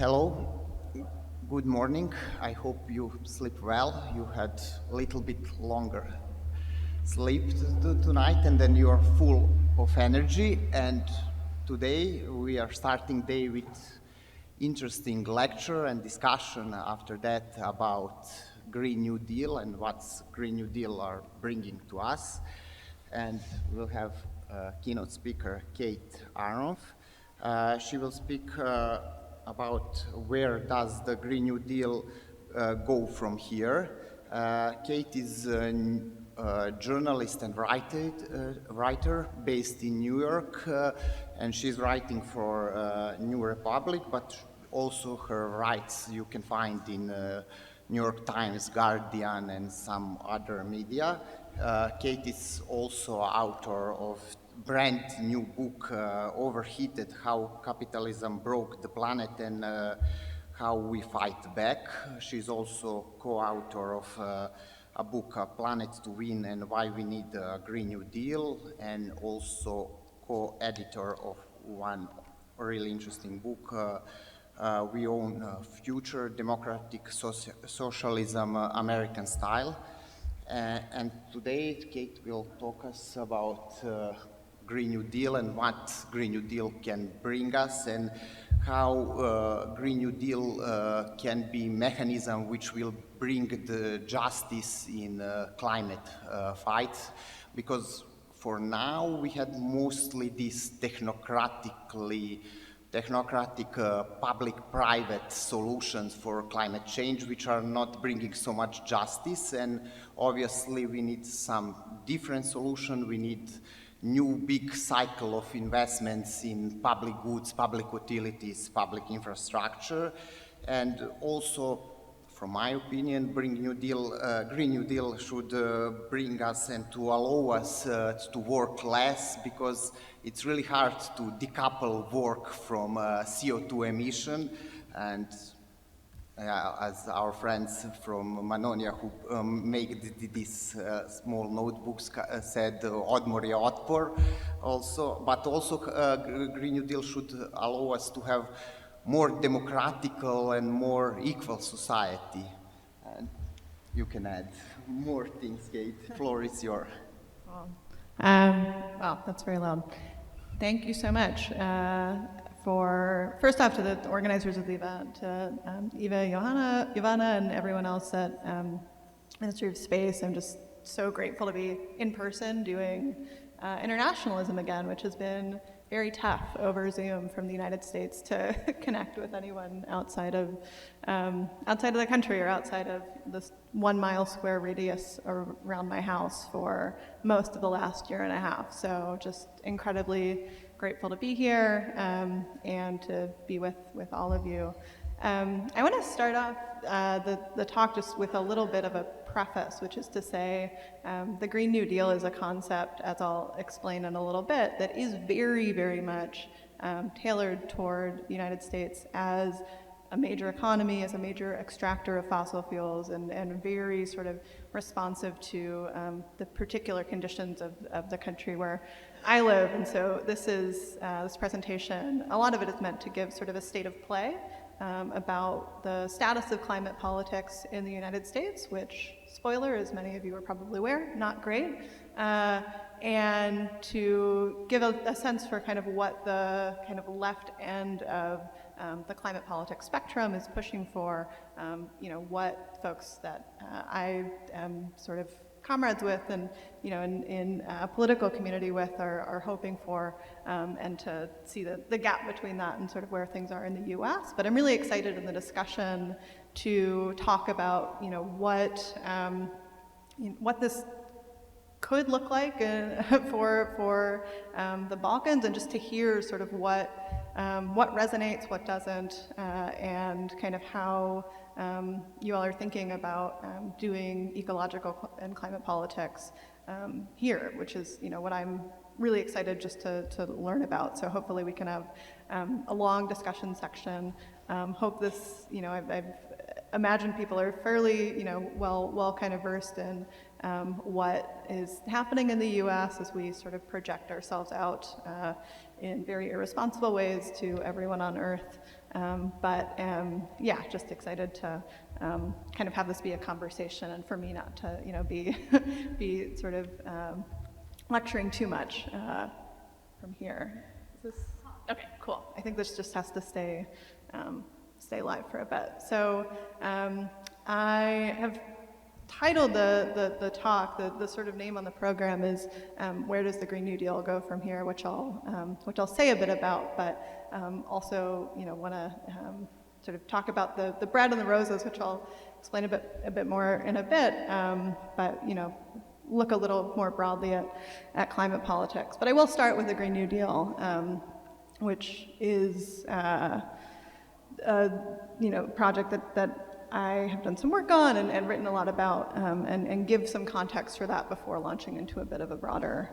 Hello, good morning. I hope you sleep well. You had a little bit longer sleep tonight, and then you are full of energy. And today we are starting day with interesting lecture and discussion after that about Green New Deal and what's Green New Deal are bringing to us. And we'll have keynote speaker Kate Aronoff. She will speak about where does the Green New Deal go from here. Kate is a journalist and writer based in New York, and she's writing for New Republic, but also her writes you can find in New York Times, Guardian, and some other media. Kate is also author of brand new book, Overheated, How Capitalism Broke the Planet and How We Fight Back. She's also co-author of a book, Planet to Win and Why We Need a Green New Deal, and also co-editor of one really interesting book, We Own Future, Democratic Socialism, American Style. And today Kate will talk us about Green New Deal and what Green New Deal can bring us, and how Green New Deal can be mechanism which will bring the justice in climate fight. Because for now we had mostly these technocratic public-private solutions for climate change, which are not bringing so much justice. And obviously we need some different solution. We need new big cycle of investments in public goods, public utilities, public infrastructure. And also, from my opinion, Green New Deal should bring us and to allow us to work less, because it's really hard to decouple work from CO2 emission. And as our friends from Manonia who make these small notebooks said, odmor je otpor also, but also Green New Deal should allow us to have more democratical and more equal society. And you can add more things, Kate. The floor is yours. Wow, that's very loud. Thank you so much first off, to the organizers of the event, to Eva, Johanna, and everyone else at Ministry of Space. I'm just so grateful to be in person doing internationalism again, which has been very tough over Zoom from the United States to connect with anyone outside of the country or outside of this 1 mile square radius around my house for most of the last year and a half. So just incredibly grateful to be here and to be with all of you. I want to start off the talk just with a little bit of a preface, which is to say the Green New Deal is a concept, as I'll explain in a little bit, that is very, very much tailored toward the United States as a major economy, as a major extractor of fossil fuels, and very sort of responsive to the particular conditions of the country where I live. And so this presentation, a lot of it is meant to give sort of a state of play about the status of climate politics in the United States, which, spoiler, as many of you are probably aware, not great, and to give a sense for kind of what the kind of left end of the climate politics spectrum is pushing for, what folks that I am sort of comrades with and in a political community with are hoping for, and to see the gap between that and sort of where things are in the US. But I'm really excited in the discussion to talk about what this could look like for the Balkans, and just to hear sort of what resonates, what doesn't, and kind of how you all are thinking about doing ecological and climate politics here, which is what I'm really excited just to learn about. So hopefully we can have a long discussion section. Hope this, I've imagined people are fairly, well kind of versed in what is happening in the U.S. as we sort of project ourselves out in very irresponsible ways to everyone on Earth. Yeah, just excited to kind of have this be a conversation, and for me not to, be sort of lecturing too much from here. Is this okay? Cool. I think this just has to stay live for a bit. So I have titled the talk, the sort of name on the program is Where Does the Green New Deal Go From Here, which I'll say a bit about, but also want to sort of talk about the bread and the roses, which I'll explain a bit more in a bit, but look a little more broadly at climate politics. But I will start with the Green New Deal, which is a project that I have done some work on and written a lot about, and give some context for that before launching into a bit of a broader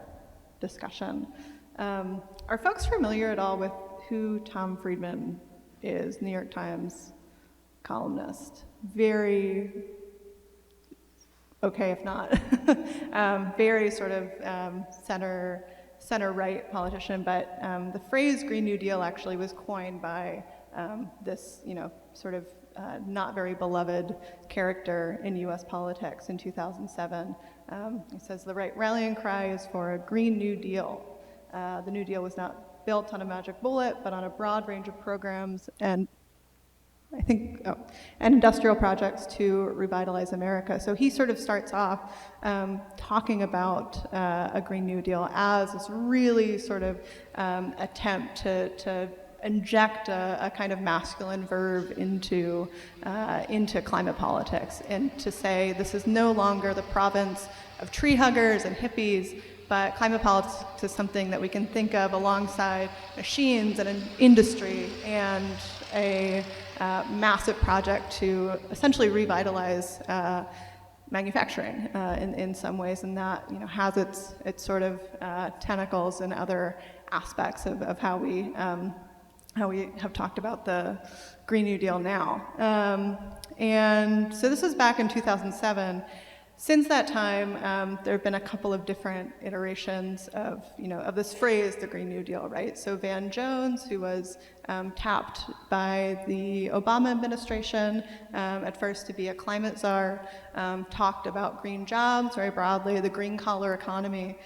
discussion. Are folks familiar at all with who Tom Friedman is? New York Times columnist. Very, okay if not, very sort of center-right politician, but the phrase Green New Deal actually was coined by this, sort of not very beloved character in US politics in 2007. He says the right rallying cry is for a Green New Deal. The New Deal was not built on a magic bullet, but on a broad range of programs and and industrial projects to revitalize America. So he sort of starts off talking about a Green New Deal as this really sort of attempt to inject a kind of masculine verb into climate politics, and to say this is no longer the province of tree huggers and hippies, but climate politics is something that we can think of alongside machines and an industry and a massive project to essentially revitalize manufacturing in some ways, and that has its sort of tentacles in other aspects of how we have talked about the Green New Deal now. And so this was back in 2007. Since that time, there have been a couple of different iterations of this phrase, the Green New Deal, right? So Van Jones, who was tapped by the Obama administration at first to be a climate czar, talked about green jobs very broadly, the green collar economy.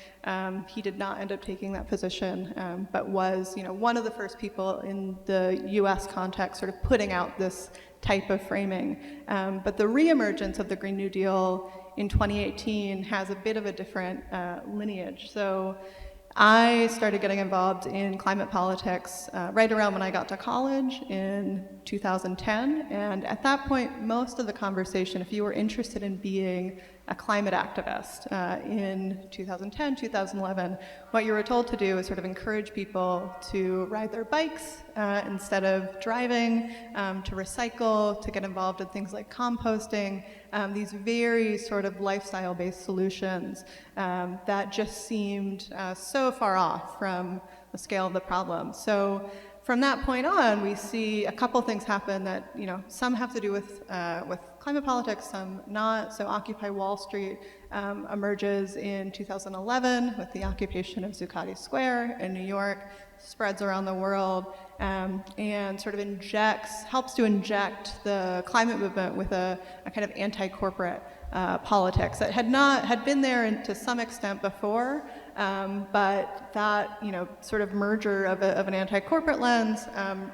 He did not end up taking that position, but was one of the first people in the U.S. context sort of putting out this type of framing. But the reemergence of the Green New Deal in 2018 has a bit of a different lineage. So I started getting involved in climate politics right around when I got to college in 2010. And at that point, most of the conversation, if you were interested in being a climate activist in 2010, 2011, what you were told to do is sort of encourage people to ride their bikes instead of driving, to recycle, to get involved in things like composting, these very sort of lifestyle-based solutions that just seemed so far off from the scale of the problem. So from that point on, we see a couple things happen that, some have to do with climate politics, some not. So Occupy Wall Street emerges in 2011 with the occupation of Zuccotti Square in New York, spreads around the world, and sort of helps to inject the climate movement with a kind of anti-corporate politics that had been there to some extent before, but that sort of merger of an anti-corporate lens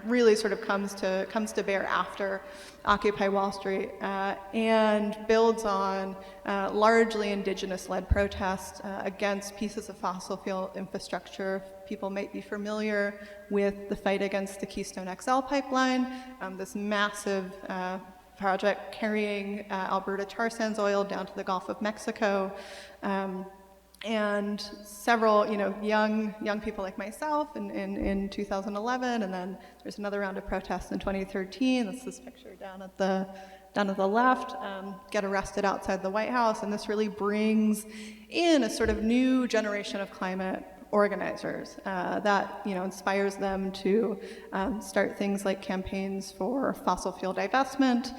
really sort of comes to bear after Occupy Wall Street, and builds on largely indigenous-led protests against pieces of fossil fuel infrastructure. People might be familiar with the fight against the Keystone XL pipeline, this massive project carrying Alberta tar sands oil down to the Gulf of Mexico. And several, young people like myself in 2011, and then there's another round of protests in 2013. That's this picture down at the left, get arrested outside the White House, and this really brings in a sort of new generation of climate organizers that inspires them to start things like campaigns for fossil fuel divestment,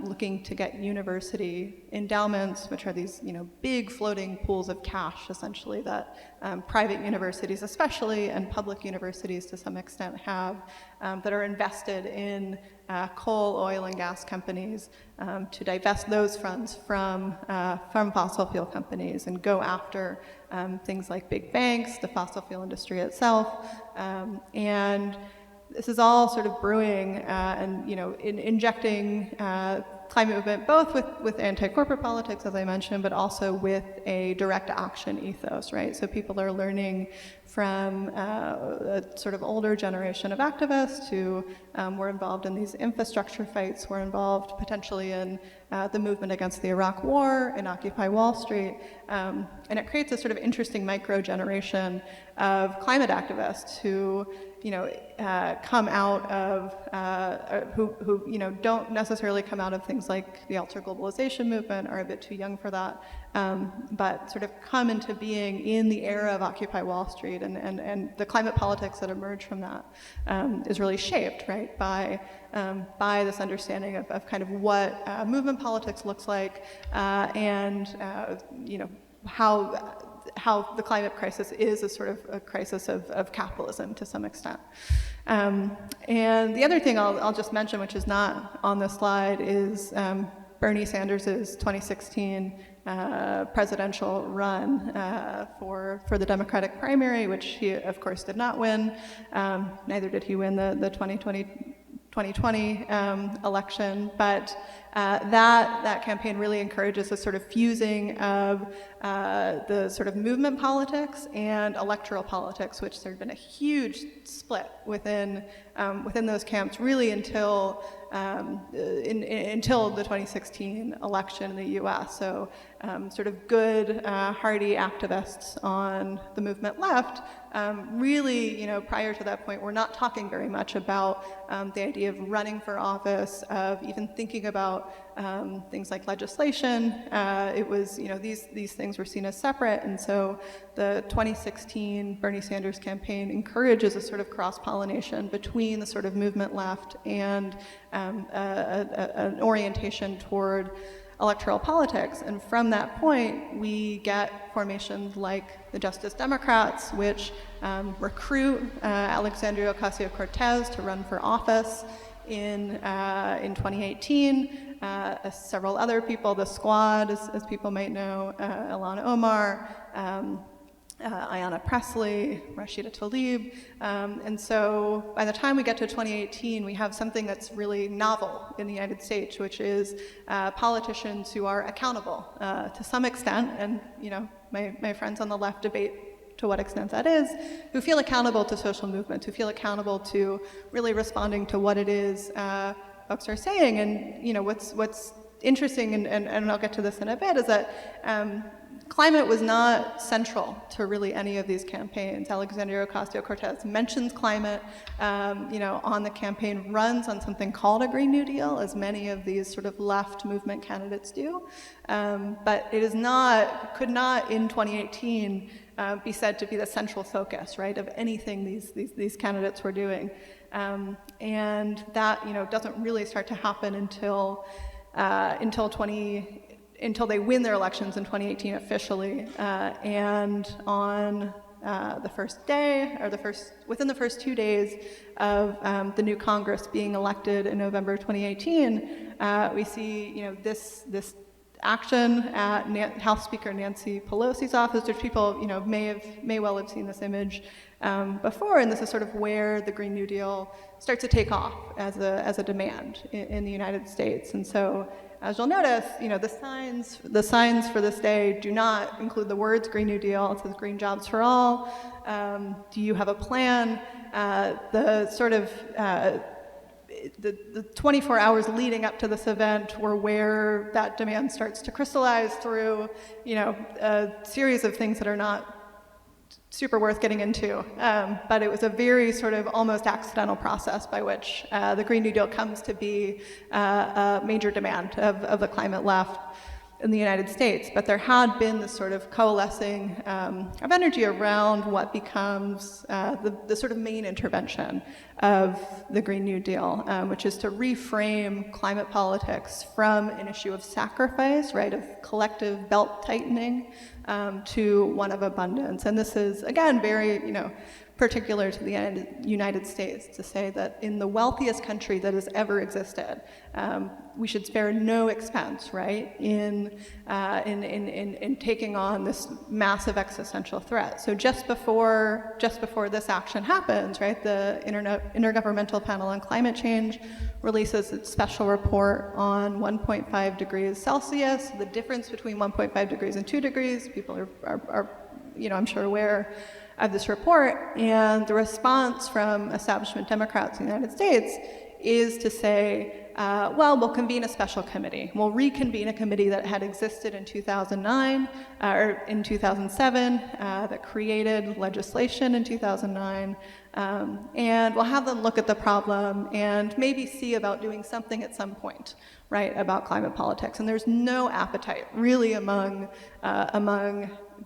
looking to get university endowments, which are these big floating pools of cash essentially that private universities especially and public universities to some extent have, that are invested in coal, oil, and gas companies to divest those funds from fossil fuel companies and go after things like big banks, the fossil fuel industry itself, and this is all sort of brewing and injecting climate movement both with anti-corporate politics, as I mentioned, but also with a direct action ethos, right? So people are learning from a sort of older generation of activists who were involved in these infrastructure fights, were involved potentially in the movement against the Iraq War and Occupy Wall Street, and it creates a sort of interesting micro-generation of climate activists who come out of, who don't necessarily come out of things like the ultra-globalization movement, are a bit too young for that, but sort of come into being in the era of Occupy Wall Street, and the climate politics that emerge from that is really shaped, right, by this understanding of kind of what movement politics looks like, and how the climate crisis is a sort of a crisis of capitalism to some extent. And the other thing I'll just mention, which is not on this slide, is Bernie Sanders' 2016 presidential run for the Democratic primary, which he, of course, did not win. Neither did he win the 2020 election, but that campaign really encourages a sort of fusing of the sort of movement politics and electoral politics, which there had been a huge split within those camps really until the 2016 election in the U.S. So sort of good, hardy activists on the movement left really, prior to that point, we're not talking very much about the idea of running for office, of even thinking about things like legislation. It was, these things were seen as separate, and so the 2016 Bernie Sanders campaign encourages a sort of cross-pollination between the sort of movement left and an orientation toward electoral politics. And from that point, we get formations like the Justice Democrats, which recruit Alexandria Ocasio-Cortez to run for office in 2018. Several other people, the Squad, as people might know, Ilhan Omar, Ayanna Pressley, Rashida Tlaib. And so by the time we get to 2018, we have something that's really novel in the United States, which is politicians who are accountable to some extent, and my friends on the left debate to what extent that is, who feel accountable to social movements, who feel accountable to really responding to what it is folks are saying. And what's interesting, and I'll get to this in a bit, is that climate was not central to really any of these campaigns. Alexandria Ocasio-Cortez mentions climate, on the campaign, runs on something called a Green New Deal, as many of these sort of left movement candidates do. But it is not, could not in 2018 be said to be the central focus, right, of anything these candidates were doing. And that, doesn't really start to happen until they win their elections in 2018 officially, and on the first day, or within the first 2 days of the new Congress being elected in November 2018, we see this action at House Speaker Nancy Pelosi's office, which people may well have seen this image before, and this is sort of where the Green New Deal starts to take off as a demand in the United States. And so, as you'll notice, the signs for this day do not include the words Green New Deal. It says Green Jobs for All. Do you have a plan? The sort of the 24 hours leading up to this event were where that demand starts to crystallize through, a series of things that are not super worth getting into, but it was a very sort of almost accidental process by which the Green New Deal comes to be a major demand of the climate left. in the United States, but there had been this sort of coalescing of energy around what becomes the sort of main intervention of the Green New Deal, which is to reframe climate politics from an issue of sacrifice, right, of collective belt tightening, to one of abundance. And this is, again, very, particular to the United States, to say that in the wealthiest country that has ever existed, we should spare no expense, right, in taking on this massive existential threat. So just before this action happens, right, the Intergovernmental Panel on Climate Change releases its special report on 1.5 degrees Celsius, the difference between 1.5 degrees and 2 degrees. People are I'm sure aware of this report, and the response from establishment Democrats in the United States is to say, well, we'll convene a special committee. We'll reconvene a committee that had existed in 2009 or in 2007 that created legislation in 2009, and we'll have them look at the problem and maybe see about doing something at some point, right, about climate politics. And there's no appetite really among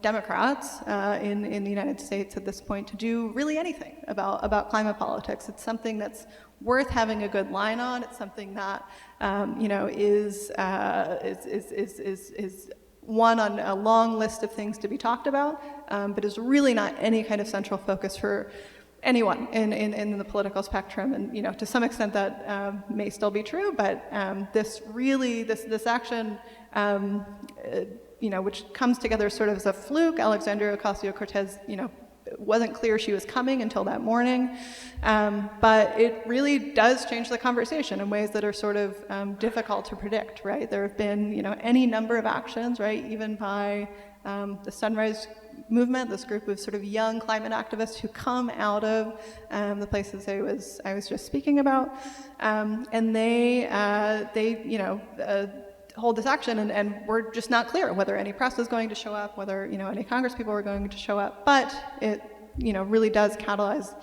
Democrats in the United States at this point to do really anything about climate politics. It's something that's worth having a good line on. It's something that is one on a long list of things to be talked about, but is really not any kind of central focus for anyone in the political spectrum. And to some extent that may still be true, but this action, which comes together sort of as a fluke. Alexandria Ocasio-Cortez, it wasn't clear she was coming until that morning, but it really does change the conversation in ways that are sort of difficult to predict, right? There have been, any number of actions, right, even by the Sunrise Movement, this group of sort of young climate activists who come out of the places I was just speaking about, and they hold this action, and we're just not clear whether any press is going to show up, whether any Congress people are going to show up. But it really does catalyze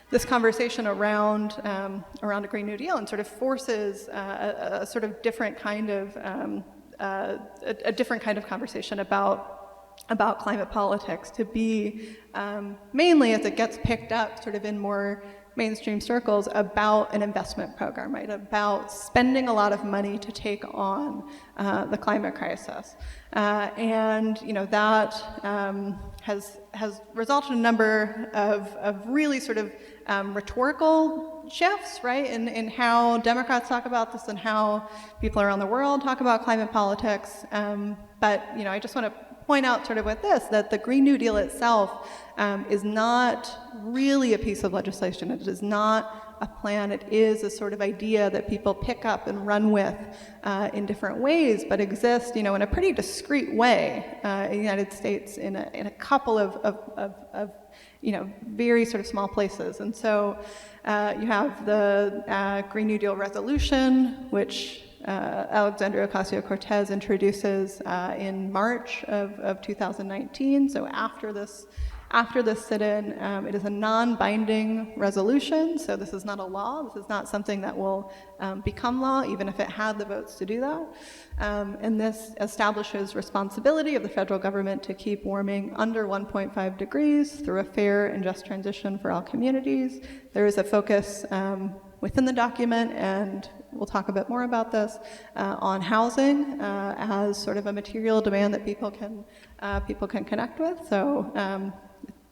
this conversation around a Green New Deal, and sort of forces a sort of different kind of a different kind of conversation about climate politics to be mainly, as it gets picked up sort of in more mainstream circles, about an investment program, right? About spending a lot of money to take on the climate crisis, and that has resulted in a number of really sort of rhetorical shifts, right? In how Democrats talk about this and how people around the world talk about climate politics. But I just want to point out sort of with this, that the Green New Deal itself is not really a piece of legislation. It is not a plan. It is a sort of idea that people pick up and run with in different ways, but exists, in a pretty discrete way in the United States in a couple of very sort of small places. And so you have the Green New Deal resolution, which Alexandria Ocasio-Cortez introduces in March of 2019. So after this sit-in, it is a non-binding resolution. So this is not a law. This is not something that will become law, even if it had the votes to do that. And this establishes responsibility of the federal government to keep warming under 1.5 degrees through a fair and just transition for all communities. There is a focus within the document, and we'll talk a bit more about this, on housing as sort of a material demand that people can connect with. So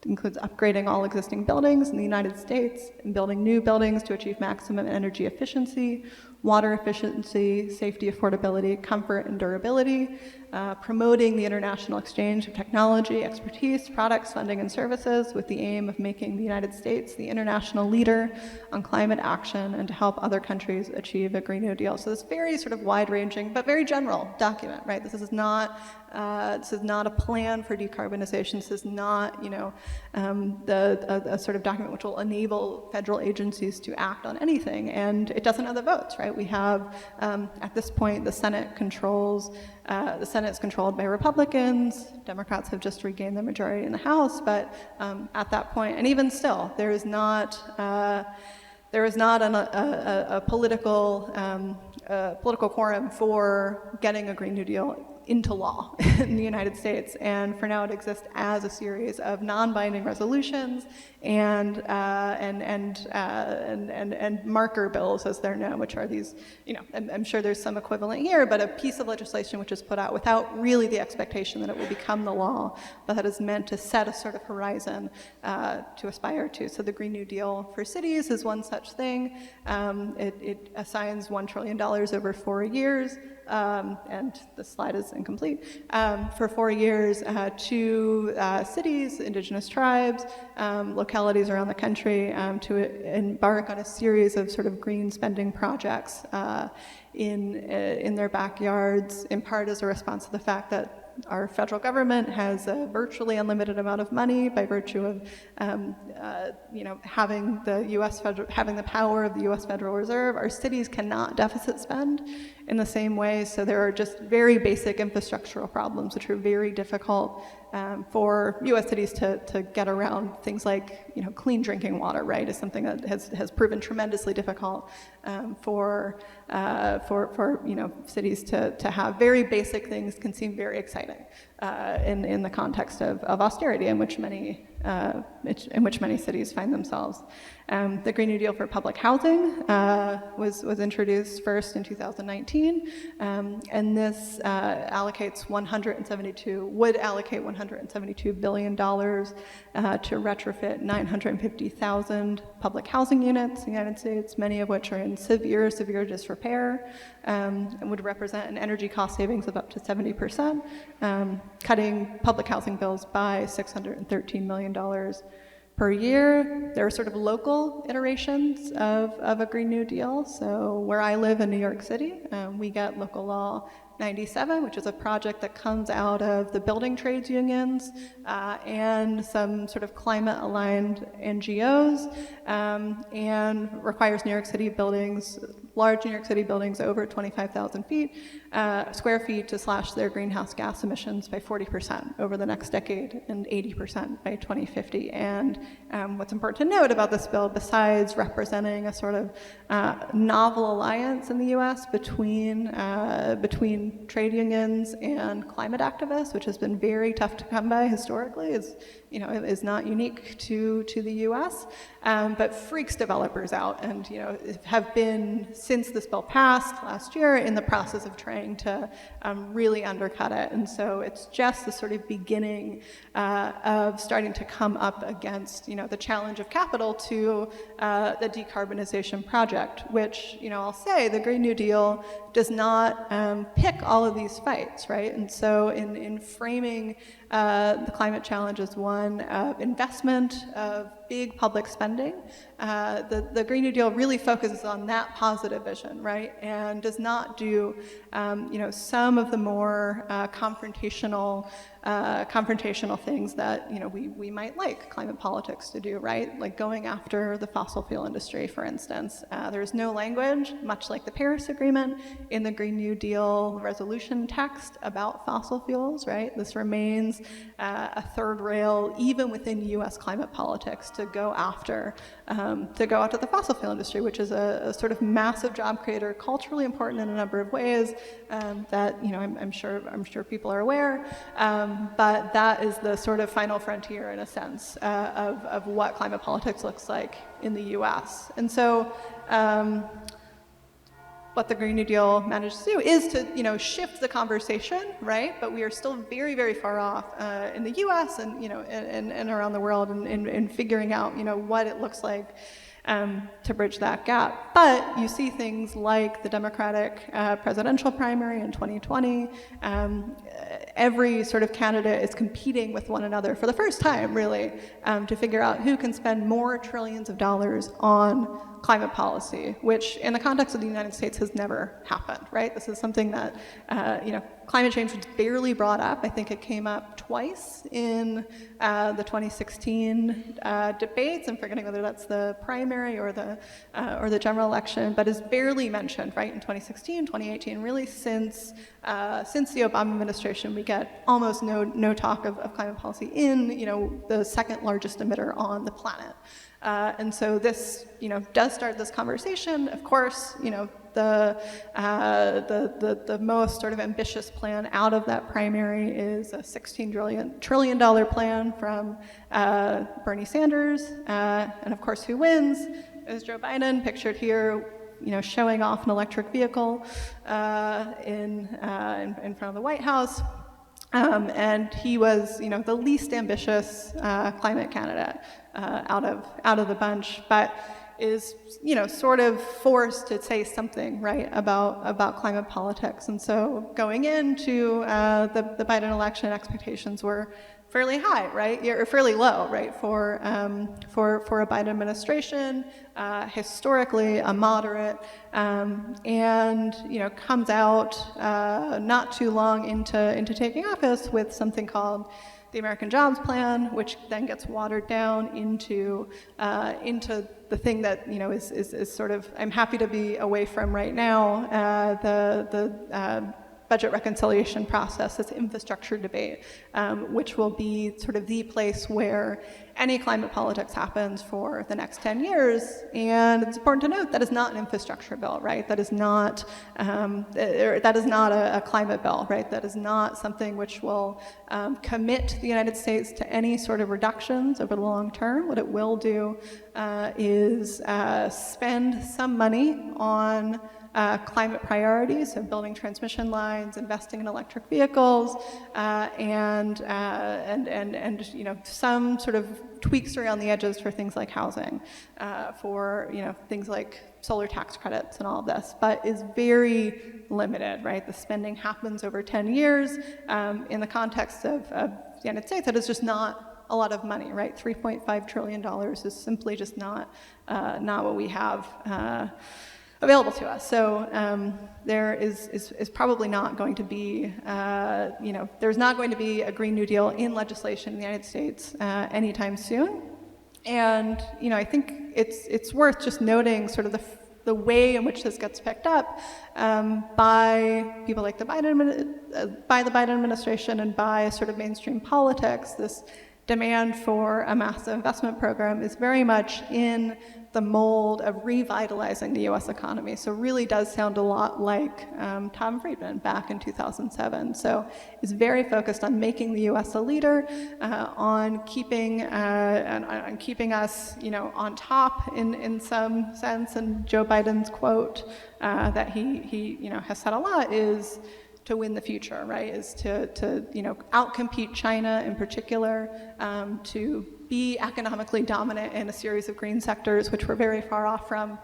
it includes upgrading all existing buildings in the United States and building new buildings to achieve maximum energy efficiency, water efficiency, safety, affordability, comfort, and durability, promoting the international exchange of technology, expertise, products, funding, and services with the aim of making the United States the international leader on climate action and to help other countries achieve a Green New Deal. So this very sort of wide-ranging but very general document, right? This is not a plan for decarbonization. This is not, a sort of document which will enable federal agencies to act on anything, and it doesn't have the votes, right? We have, at this point, the Senate is controlled by Republicans. Democrats have just regained the majority in the House, but at that point, and even still, there is not a political quorum for getting a Green New Deal into law in the United States. And for now, it exists as a series of non-binding resolutions and marker bills, as they're known, which are these, I'm sure there's some equivalent here, but a piece of legislation which is put out without really the expectation that it will become the law, but that is meant to set a sort of horizon to aspire to. So the Green New Deal for cities is one such thing. It assigns $1 trillion over 4 years, and the slide is incomplete, for 4 years to cities, indigenous tribes, localities around the country to embark on a series of sort of green spending projects in their backyards, in part as a response to the fact that our federal government has a virtually unlimited amount of money by virtue of, having the power of the U.S. Federal Reserve. Our cities cannot deficit spend in the same way, so there are just very basic infrastructural problems which are very difficult for U.S. cities to get around. Things like, clean drinking water, right, is something that has proven tremendously difficult for cities to have. Very basic things can seem very exciting in the context of austerity in which many cities find themselves. The Green New Deal for public housing was introduced first in 2019, and this would allocate $172 billion to retrofit 950,000 public housing units in the United States, many of which are in severe disrepair, and would represent an energy cost savings of up to 70%, cutting public housing bills by $613 million per year. There are sort of local iterations of a Green New Deal. So where I live in New York City, we get local law 97, which is a project that comes out of the building trades unions and some sort of climate-aligned NGOs, and requires New York City buildings, large New York City buildings over 25,000 square feet to slash their greenhouse gas emissions by 40% over the next decade and 80% by 2050. And what's important to note about this bill, besides representing a sort of novel alliance in the U.S. between trade unions and climate activists, which has been very tough to come by historically, is not unique to the U.S., but freaks developers out, and have been, since this bill passed last year, in the process of trying to really undercut it. And so it's just the sort of beginning of starting to come up against the challenge of capital to the decarbonization project, which I'll say the Green New Deal does not pick all of these fights, right? And so in framing the climate challenge as one of investment, of big public spending, the Green New Deal really focuses on that positive vision, right? And does not do, some of the more confrontational things that we might like climate politics to do, right? Like going after the fossil fuel industry, for instance. There's no language, much like the Paris Agreement, in the Green New Deal resolution text about fossil fuels, right? This remains a third rail, even within U.S. climate politics, to go after the fossil fuel industry, which is a sort of massive job creator, culturally important in a number of ways that I'm sure people are aware. But that is the sort of final frontier, in a sense, of what climate politics looks like in the U.S. And so what the Green New Deal managed to do is to, shift the conversation, right? But we are still very, very far off in the U.S. and, and around the world in figuring out, what it looks like to bridge that gap. But you see things like the Democratic presidential primary in 2020. Every sort of candidate is competing with one another for the first time, really, to figure out who can spend more trillions of dollars on climate policy, which in the context of the United States has never happened, right? This is something that, climate change was barely brought up. I think it came up twice in the 2016 debates. I'm forgetting whether that's the primary or the general election, but is barely mentioned, right? In 2016, 2018, really since the Obama administration, we get almost no talk of climate policy in, the second largest emitter on the planet. And so this, does start this conversation. Of course, the most sort of ambitious plan out of that primary is a $16 trillion plan from Bernie Sanders, and of course, who wins is Joe Biden, pictured here, showing off an electric vehicle in front of the White House. And he was, the least ambitious climate candidate out of the bunch, but is, sort of forced to say something, right, about climate politics. And so going into the Biden election, expectations were fairly high, right, or fairly low, right, for a Biden administration, historically a moderate, and comes out not too long into taking office with something called the American Jobs Plan, which then gets watered down into the thing that is sort of I'm happy to be away from right now, the budget reconciliation process, this infrastructure debate, which will be sort of the place where any climate politics happens for the next 10 years. And it's important to note that is not an infrastructure bill, right? That is not a climate bill, right? That is not something which will commit the United States to any sort of reductions over the long term. What it will do is spend some money on climate priorities, so building transmission lines, investing in electric vehicles, and some sort of tweaks around the edges for things like housing, for things like solar tax credits and all of this, but is very limited, right? The spending happens over 10 years. In the context of the United States, that is just not a lot of money, right? $3.5 trillion is simply just not what we have available to us. So there is probably not going to be, there's not going to be a Green New Deal in legislation in the United States anytime soon. And, I think it's worth just noting sort of the way in which this gets picked up by people like the Biden administration and by sort of mainstream politics. This demand for a massive investment program is very much in the mold of revitalizing the U.S. economy. So really does sound a lot like Tom Friedman back in 2007. So is very focused on making the U.S. a leader, on keeping us, on top in some sense. And Joe Biden's quote that he has said a lot is to win the future, right? Is to outcompete China in particular, to be economically dominant in a series of green sectors, which we're very far off from,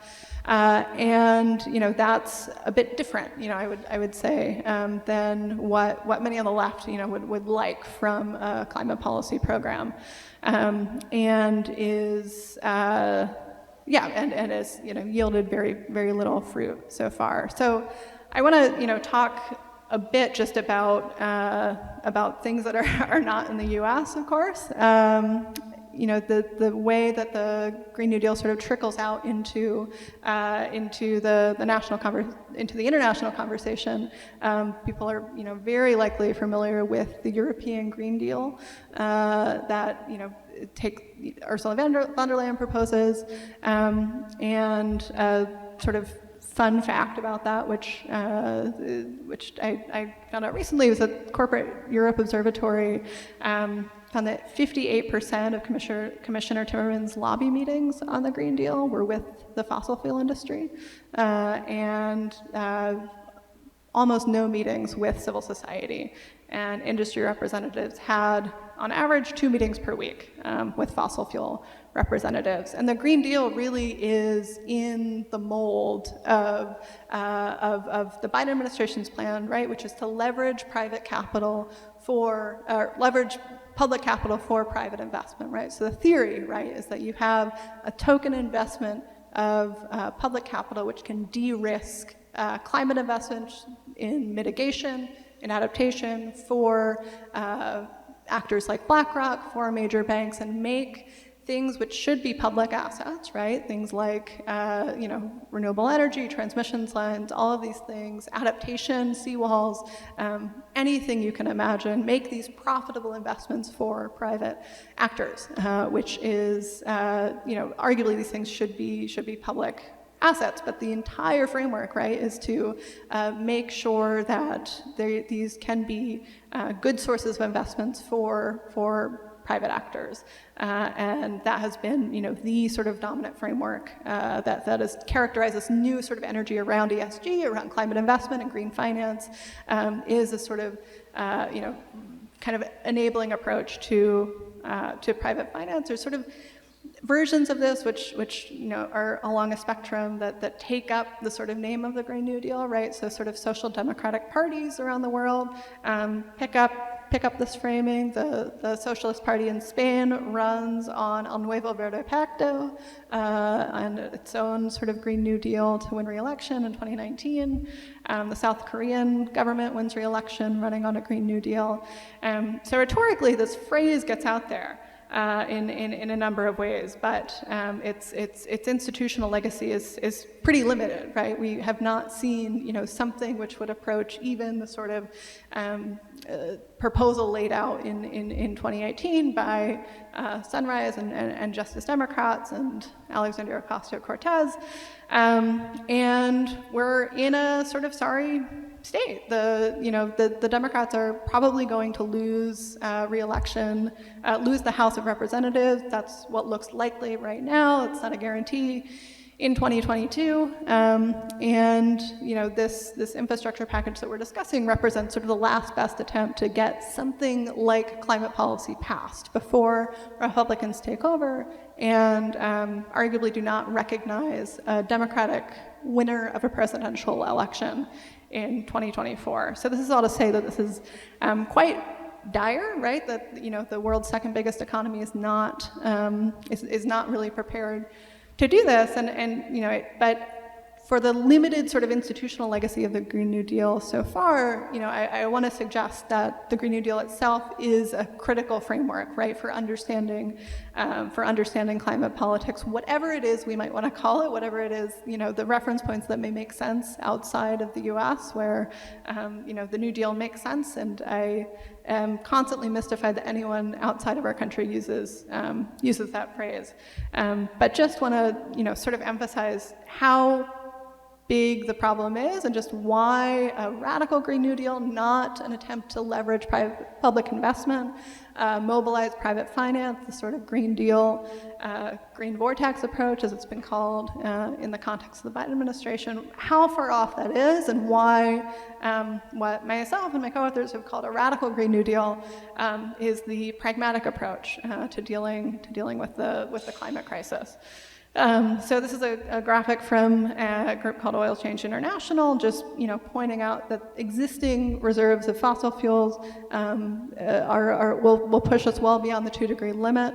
and that's a bit different, I would say, than what many on the left, would like from a climate policy program, and is and has yielded very, very little fruit so far. So I want to talk a bit just about things that are not in the U.S. of course. The way that the Green New Deal sort of trickles out into the international conversation. People are very likely familiar with the European Green Deal that Ursula von der Leyen proposes, and sort of fun fact about that, which I found out recently, was that Corporate Europe Observatory found that 58% of Commissioner Timmermans' lobby meetings on the Green Deal were with the fossil fuel industry, and almost no meetings with civil society. And industry representatives had, on average, 2 meetings per week with fossil fuel representatives. And the Green Deal really is in the mold of the Biden administration's plan, right, which is to leverage private capital leverage public capital for private investment, right? So the theory, right, is that you have a token investment of public capital which can de-risk climate investment in mitigation, in adaptation for actors like BlackRock, for major banks, and make things which should be public assets, right? Things like, renewable energy, transmission lines, all of these things, adaptation, seawalls, anything you can imagine, make these profitable investments for private actors, which is, arguably these things should be public assets, but the entire framework, right, is to make sure that these can be good sources of investments for private actors. And that has been, the sort of dominant framework that has characterized this new sort of energy around ESG, around climate investment and green finance, is a sort of, kind of enabling approach to private finance. There's sort of versions of this which are along a spectrum that take up the sort of name of the Green New Deal, right? So sort of social democratic parties around the world pick up this framing. The Socialist Party in Spain runs on El Nuevo Verde Pacto and its own sort of Green New Deal to win re-election in 2019. The South Korean government wins re-election running on a Green New Deal. So rhetorically, this phrase gets out there in a number of ways, but its institutional legacy is pretty limited, right? We have not seen, something which would approach even the sort of proposal laid out in 2018 by Sunrise and Justice Democrats and Alexandria Ocasio-Cortez, and we're in a sort of sorry state. The Democrats are probably going to lose re-election, lose the House of Representatives. That's what looks likely right now. It's not a guarantee. In 2022, and this infrastructure package that we're discussing represents sort of the last best attempt to get something like climate policy passed before Republicans take over and arguably do not recognize a Democratic winner of a presidential election in 2024. So this is all to say that this is quite dire, right? That the world's second biggest economy is not really prepared to do this, but for the limited sort of institutional legacy of the Green New Deal so far, I want to suggest that the Green New Deal itself is a critical framework, right, for understanding climate politics, whatever it is we might want to call it, whatever it is, the reference points that may make sense outside of the U.S., where, the New Deal makes sense, and I am constantly mystified that anyone outside of our country uses that phrase. But just want to, sort of emphasize how big the problem is and just why a radical Green New Deal, not an attempt to leverage public investment, mobilize private finance, the sort of Green Deal, green vortex approach, as it's been called in the context of the Biden administration, how far off that is, and why what myself and my co-authors have called a radical Green New Deal is the pragmatic approach to dealing with the climate crisis. So this is a graphic from a group called Oil Change International, just pointing out that existing reserves of fossil fuels will push us well beyond the 2-degree limit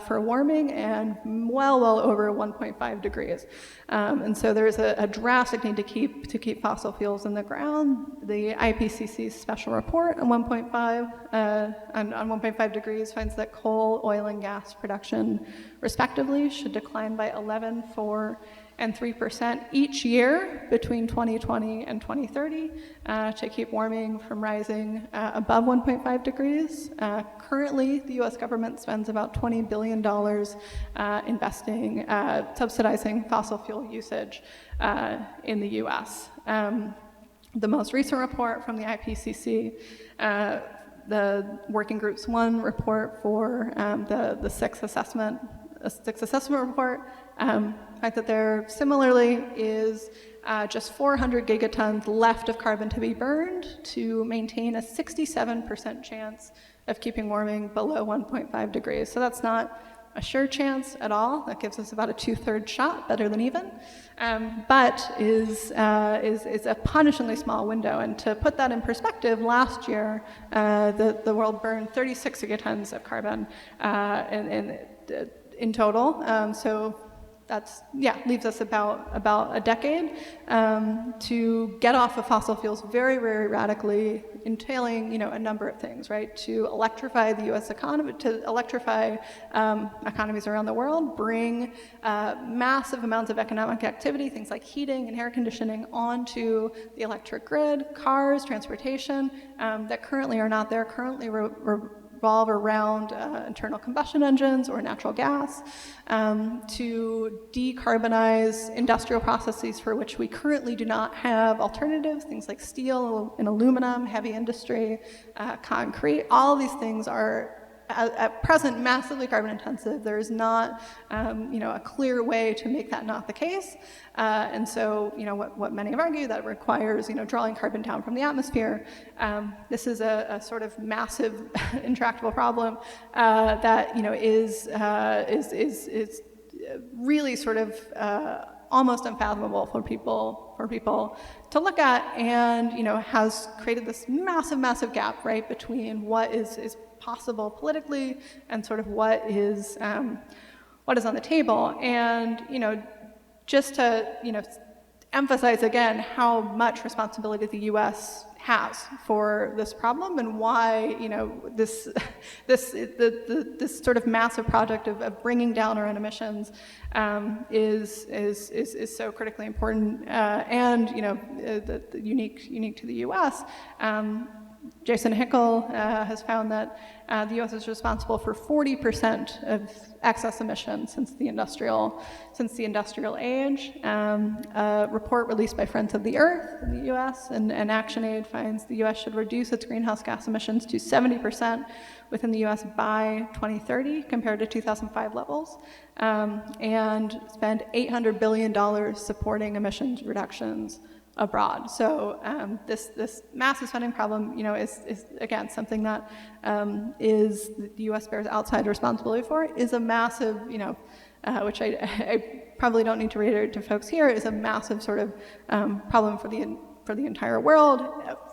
for warming, and well over 1.5 degrees. And so there's a drastic need to keep fossil fuels in the ground. The IPCC's special report on 1.5 degrees finds that coal, oil, and gas production, respectively, should decline by 11%, 4%, and 3% each year between 2020 and 2030 to keep warming from rising above 1.5 degrees. Currently, the U.S. government spends about $20 billion subsidizing fossil fuel usage in the U.S. The most recent report from the IPCC, the Working Groups 1 report for the sixth assessment report, fact that there similarly is just 400 gigatons left of carbon to be burned to maintain a 67% chance of keeping warming below 1.5 degrees. So that's not a sure chance at all. That gives us about a 2/3 shot, better than even, but is a punishingly small window. And to put that in perspective, last year the world burned 36 gigatons of carbon in total. So that's, leaves us about a decade to get off of fossil fuels very, very radically, entailing, a number of things, right? To electrify the U.S. economy, to electrify economies around the world, bring massive amounts of economic activity, things like heating and air conditioning, onto the electric grid, cars, transportation, that currently are not there, currently revolve revolve around internal combustion engines or natural gas, to decarbonize industrial processes for which we currently do not have alternatives, things like steel and aluminum, heavy industry, concrete. All of these things are at present massively carbon intensive. There is not a clear way to make that not the case. And so what many have argued, that requires drawing carbon down from the atmosphere. This is a sort of massive intractable problem that is really sort of almost unfathomable for people to look at, and has created this massive gap, right, between what is possible politically and sort of what is on the table. And just to emphasize again how much responsibility the U.S. has for this problem, and why this sort of massive project of bringing down our own emissions is so critically important, and unique to the U.S. Jason Hickel has found that the U.S. is responsible for 40% of excess emissions since the industrial age. A report released by Friends of the Earth in the U.S. and ActionAid finds the U.S. should reduce its greenhouse gas emissions to 70% within the U.S. by 2030 compared to 2005 levels, and spend $800 billion supporting emissions reductions abroad. So this massive spending problem, is again something that is the U.S. bears outside responsibility for. Is a massive, which I probably don't need to reiterate to folks here, is a massive sort of problem for the entire world,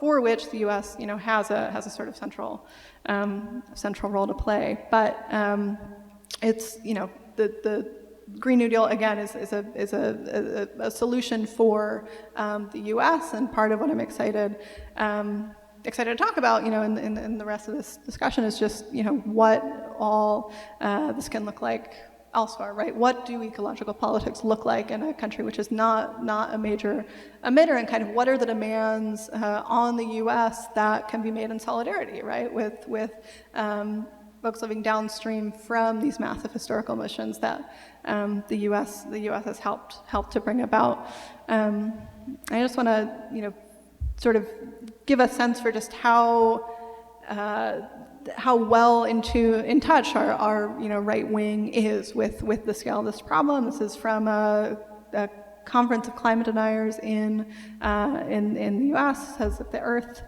for which the U.S. has a sort of central role to play. But it's the Green New Deal, again, is a solution for the U.S., and part of what I'm excited to talk about, in the rest of this discussion is just, what all this can look like elsewhere, right? What do ecological politics look like in a country which is not a major emitter, and kind of what are the demands on the U.S. that can be made in solidarity, right, with folks living downstream from these massive historical emissions that the U.S. has helped to bring about. I just want to, sort of give a sense for just how well in touch our right wing is with the scale of this problem. This is from a conference of climate deniers in the U.S. Says that the Earth.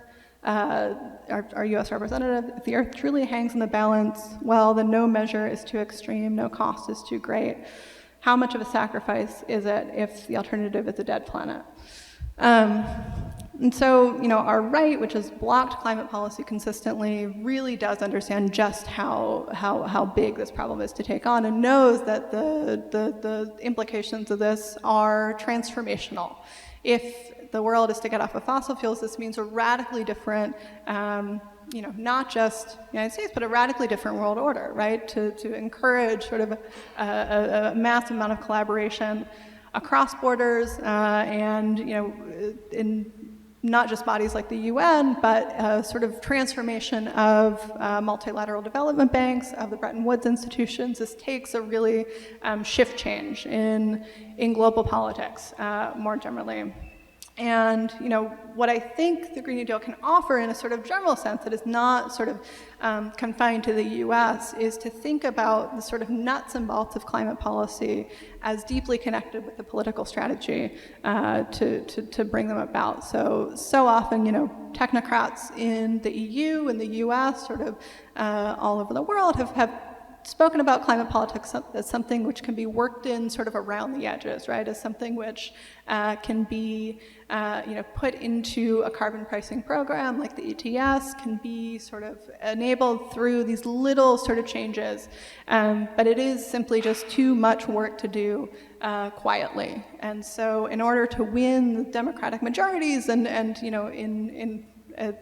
Our U.S. representative, if the Earth truly hangs in the balance, well, then no measure is too extreme, no cost is too great. How much of a sacrifice is it if the alternative is a dead planet? And so, our right, which has blocked climate policy consistently, really does understand just how big this problem is to take on, and knows that the implications of this are transformational. If the world is to get off of fossil fuels, this means a radically different, not just the United States, but a radically different world order, right? To encourage sort of a massive amount of collaboration across borders, and in not just bodies like the UN, but sort of transformation of multilateral development banks, of the Bretton Woods institutions. This takes a really shift change in global politics more generally. And what I think the Green New Deal can offer in a sort of general sense that is not sort of confined to the US is to think about the sort of nuts and bolts of climate policy as deeply connected with the political strategy to bring them about. So often, technocrats in the EU and the US, sort of all over the world have spoken about climate politics as something which can be worked in sort of around the edges, right? As something which can be, put into a carbon pricing program like the ETS, can be sort of enabled through these little sort of changes. But it is simply just too much work to do quietly. And so in order to win the Democratic majorities and in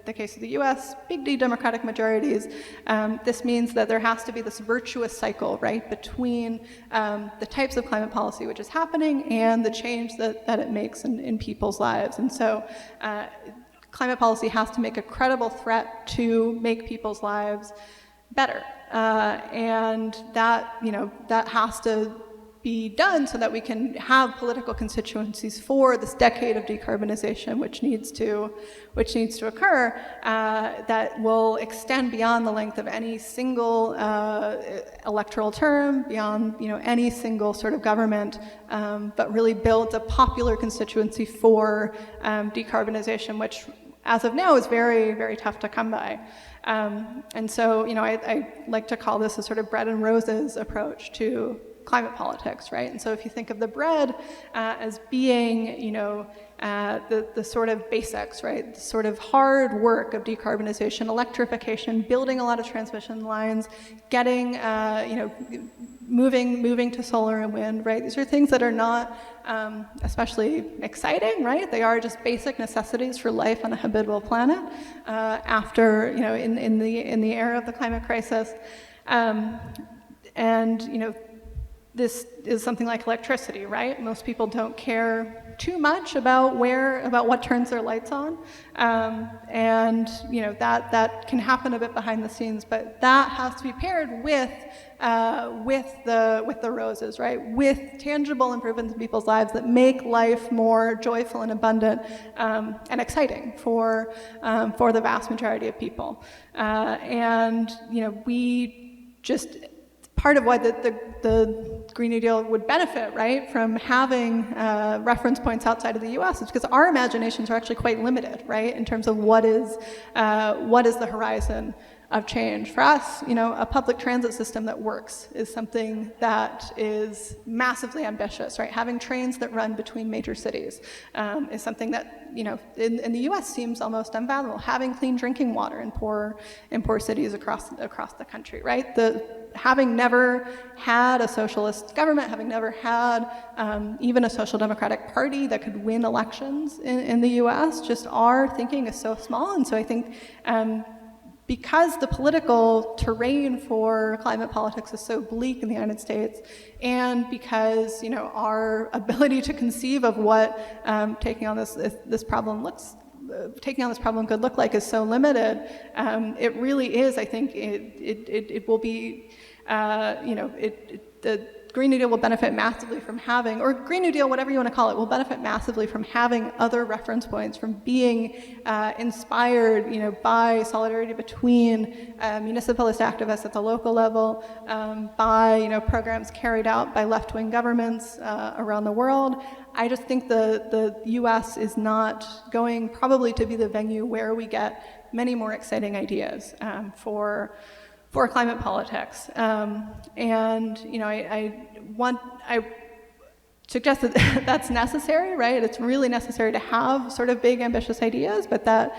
the case of the US, big D Democratic majorities, this means that there has to be this virtuous cycle, right, between the types of climate policy which is happening and the change that it makes in people's lives. And so climate policy has to make a credible threat to make people's lives better. And that, that has to be done so that we can have political constituencies for this decade of decarbonization, which needs to occur, that will extend beyond the length of any single electoral term, beyond any single sort of government, but really build a popular constituency for decarbonization, which as of now is very, very tough to come by. And so, I like to call this a sort of bread and roses approach to climate politics, right? And so if you think of the bread as being, the sort of basics, right? The sort of hard work of decarbonization, electrification, building a lot of transmission lines, getting, moving to solar and wind, right? These are things that are not especially exciting, right? They are just basic necessities for life on a habitable planet after, in the era of the climate crisis. This is something like electricity, right? Most people don't care too much about what turns their lights on, and that can happen a bit behind the scenes. But that has to be paired with the roses, right? With tangible improvements in people's lives that make life more joyful and abundant and exciting for the vast majority of people. We just. Part of why the Green New Deal would benefit, right, from having reference points outside of the U.S. is because our imaginations are actually quite limited, right, in terms of what is the horizon of change. For us, a public transit system that works is something that is massively ambitious, right? Having trains that run between major cities is something that, in the U.S. seems almost unfathomable. Having clean drinking water in poor cities across the country, right? Having never had a socialist government, having never had even a social democratic party that could win elections in the U.S., just our thinking is so small. And so I think because the political terrain for climate politics is so bleak in the United States, and because our ability to conceive of what taking on this problem could look like is so limited, it really is. I think it will be. The Green New Deal will benefit massively from having, or Green New Deal, whatever you want to call it, will benefit massively from having other reference points, from being inspired, by solidarity between municipalist activists at the local level, by programs carried out by left-wing governments around the world. I just think the U.S. is not going probably to be the venue where we get many more exciting ideas for climate politics. I suggest that that's necessary, right? It's really necessary to have sort of big, ambitious ideas, but that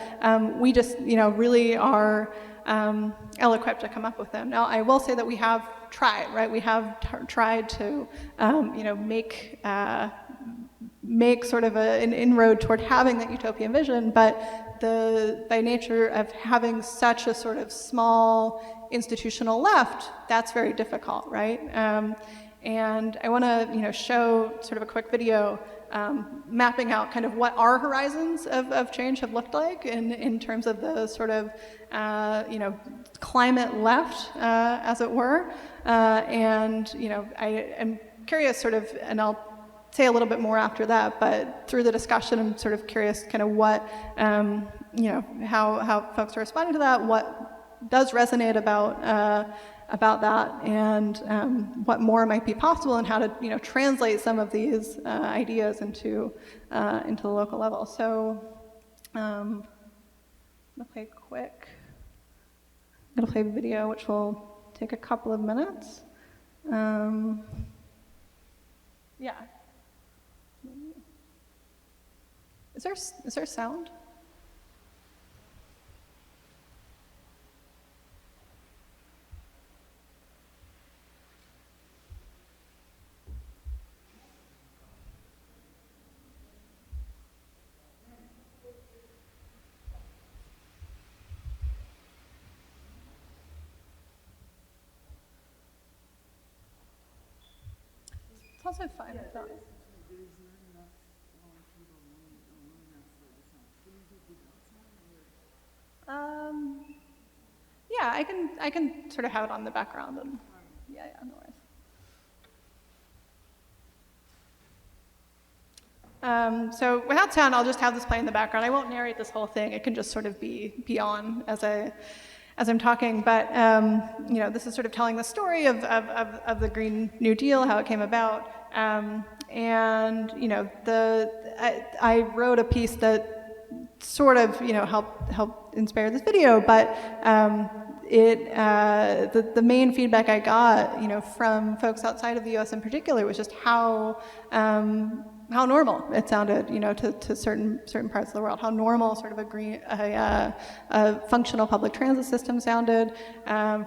we just, really are ill-equipped to come up with them. Now, I will say that we have tried, right? We have tried to, make sort of an inroad toward having that utopian vision, but by nature of having such a sort of small institutional left, that's very difficult, right? And I want to, show sort of a quick video mapping out kind of what our horizons of change have looked like in terms of the sort of, climate left, as it were. I am curious sort of, and I'll say a little bit more after that, but through the discussion, I'm sort of curious kind of what, how folks are responding to that, what does resonate about that, and what more might be possible, and how to, translate some of these ideas into the local level. So, I'm gonna play quick. I'm gonna play a video which will take a couple of minutes. Yeah. Is there sound? It's also fine if not. Yeah, I can sort of have it on the background, and yeah, no worries. So without sound, I'll just have this play in the background. I won't narrate this whole thing. It can just sort of be on as I'm talking. But you know, this is sort of telling the story of the Green New Deal, how it came about, and you know, I wrote a piece that sort of, you know, helped inspire this video, but the main feedback I got, you know, from folks outside of the U.S. in particular was just how normal it sounded, you know, to certain parts of the world, how normal sort of a functional public transit system sounded.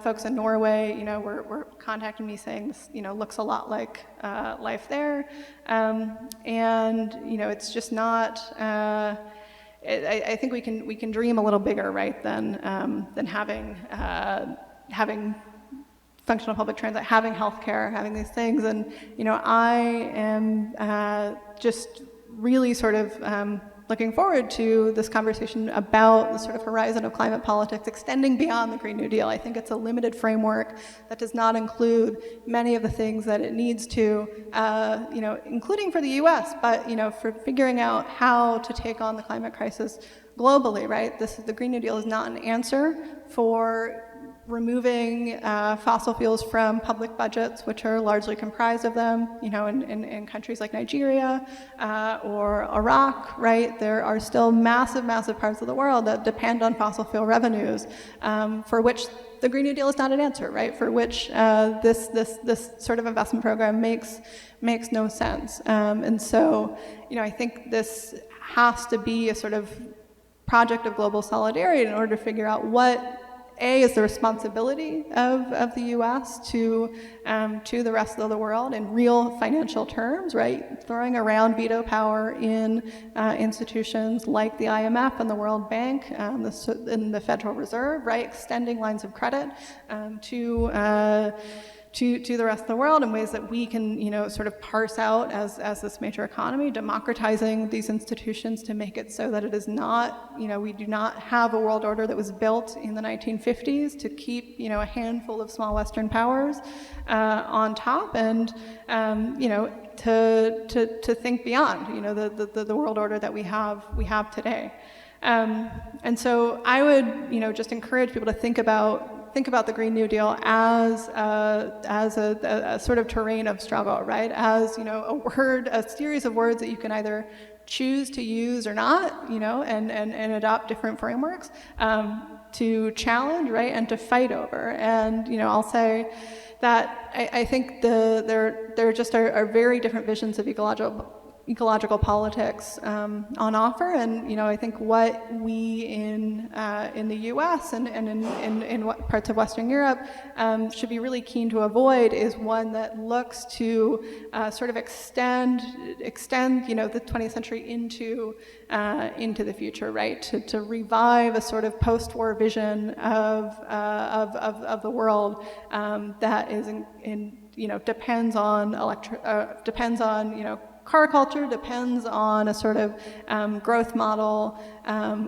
Folks in Norway, you know, were contacting me saying this, you know, looks a lot like life there, and you know, it's just not. I think we can dream a little bigger, right, than having functional public transit, having healthcare, having these things. And you know, I am just really sort of looking forward to this conversation about the sort of horizon of climate politics extending beyond the Green New Deal. I think it's a limited framework that does not include many of the things that it needs to, you know, including for the US, but, you know, for figuring out how to take on the climate crisis globally, right? The Green New Deal is not an answer for removing fossil fuels from public budgets, which are largely comprised of them, you know, in countries like Nigeria or Iraq, right? There are still massive parts of the world that depend on fossil fuel revenues, for which the Green New Deal is not an answer, right? For which this sort of investment program makes no sense. And so, you know, I think this has to be a sort of project of global solidarity in order to figure out what is the responsibility of the U.S. to the rest of the world in real financial terms, right? Throwing around veto power in institutions like the IMF and the World Bank, and the Federal Reserve, right? Extending lines of credit to the rest of the world in ways that we can, you know, sort of parse out as this major economy, democratizing these institutions to make it so that it is not, you know, we do not have a world order that was built in the 1950s to keep, you know, a handful of small Western powers on top, and you know, to think beyond, you know, the world order that we have today. And so I would, you know, just encourage people to think about the Green New Deal as a sort of terrain of struggle, right? As, you know, a series of words that you can either choose to use or not, you know, and adopt different frameworks to challenge, right, and to fight over. And, you know, I'll say that I think there just are very different visions of ecological politics on offer, and you know, I think what we in the U.S. and in what parts of Western Europe should be really keen to avoid is one that looks to sort of extend you know, the 20th century into the future, right? To revive a sort of post-war vision of the world that is you know, depends on you know, car culture, depends on a sort of growth model,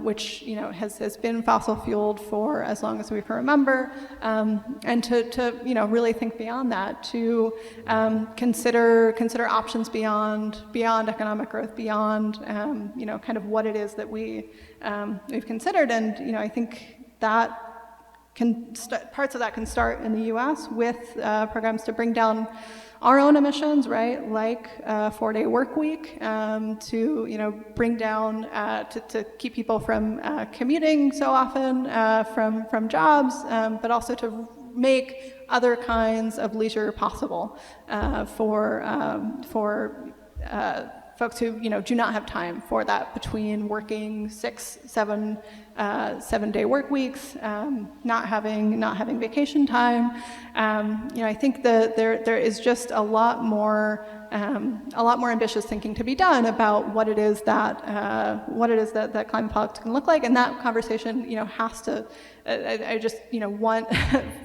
which, you know, has been fossil fueled for as long as we can remember, and to you know, really think beyond that, to consider options beyond economic growth, beyond you know, kind of what it is that we've considered. And you know, I think that parts of that can start in the U.S. with programs to bring down our own emissions, right, like a 4-day work week, to, you know, bring down, to keep people from commuting so often from jobs, but also to make other kinds of leisure possible for folks who, you know, do not have time for that between working 7-day work weeks, not having vacation time. You know, I think that there is just a lot more ambitious thinking to be done about what it is that climate politics can look like, and that conversation, you know, has to. I just, you know, want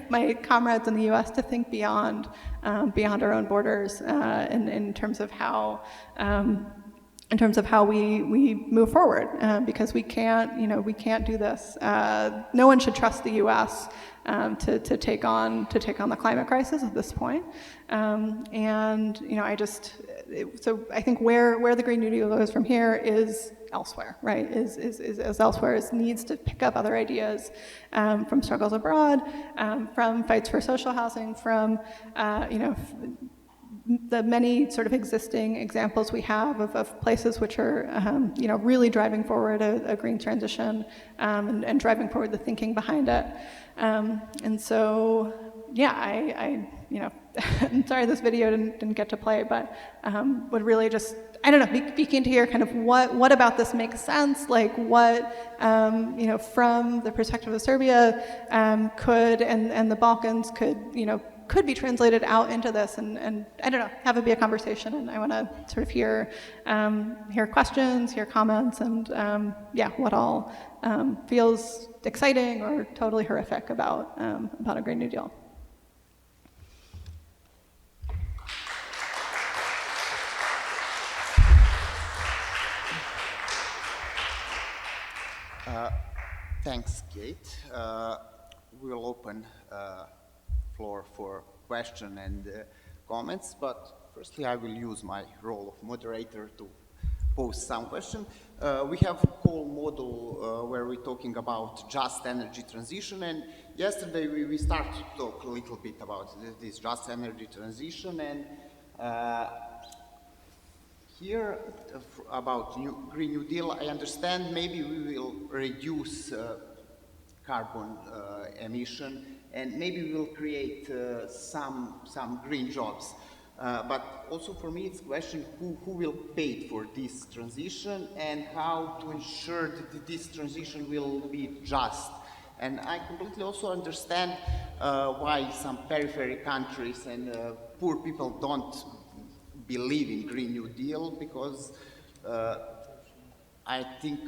my comrades in the U.S. to think beyond our own borders in terms of how in terms of how we move forward, because we can't do this. No one should trust the U.S. To take on the climate crisis at this point. And so I think where the Green New Deal goes from here is elsewhere, right? Is elsewhere. It needs to pick up other ideas from struggles abroad, from fights for social housing, from the many sort of existing examples we have of places which are, really driving forward a green transition, and driving forward the thinking behind it. And so, yeah, I'm sorry this video didn't get to play, but would really just, I don't know, be keen to hear kind of what about this makes sense, like what, from the perspective of Serbia, could, and the Balkans could be translated out into this, and I don't know, have it be a conversation. And I want to sort of hear questions, hear comments, and what all feels exciting or totally horrific about a Green New Deal. Thanks, Kate. We'll open floor for question and comments, but firstly I will use my role of moderator to pose some question. We have a whole model where we're talking about just energy transition, and yesterday we started to talk a little bit about this just energy transition, and here about Green New Deal, I understand maybe we will reduce carbon emission, and maybe we will create some green jobs. But also for me, it's a question who will pay for this transition and how to ensure that this transition will be just. And I completely also understand why some periphery countries and poor people don't believe in Green New Deal, because I think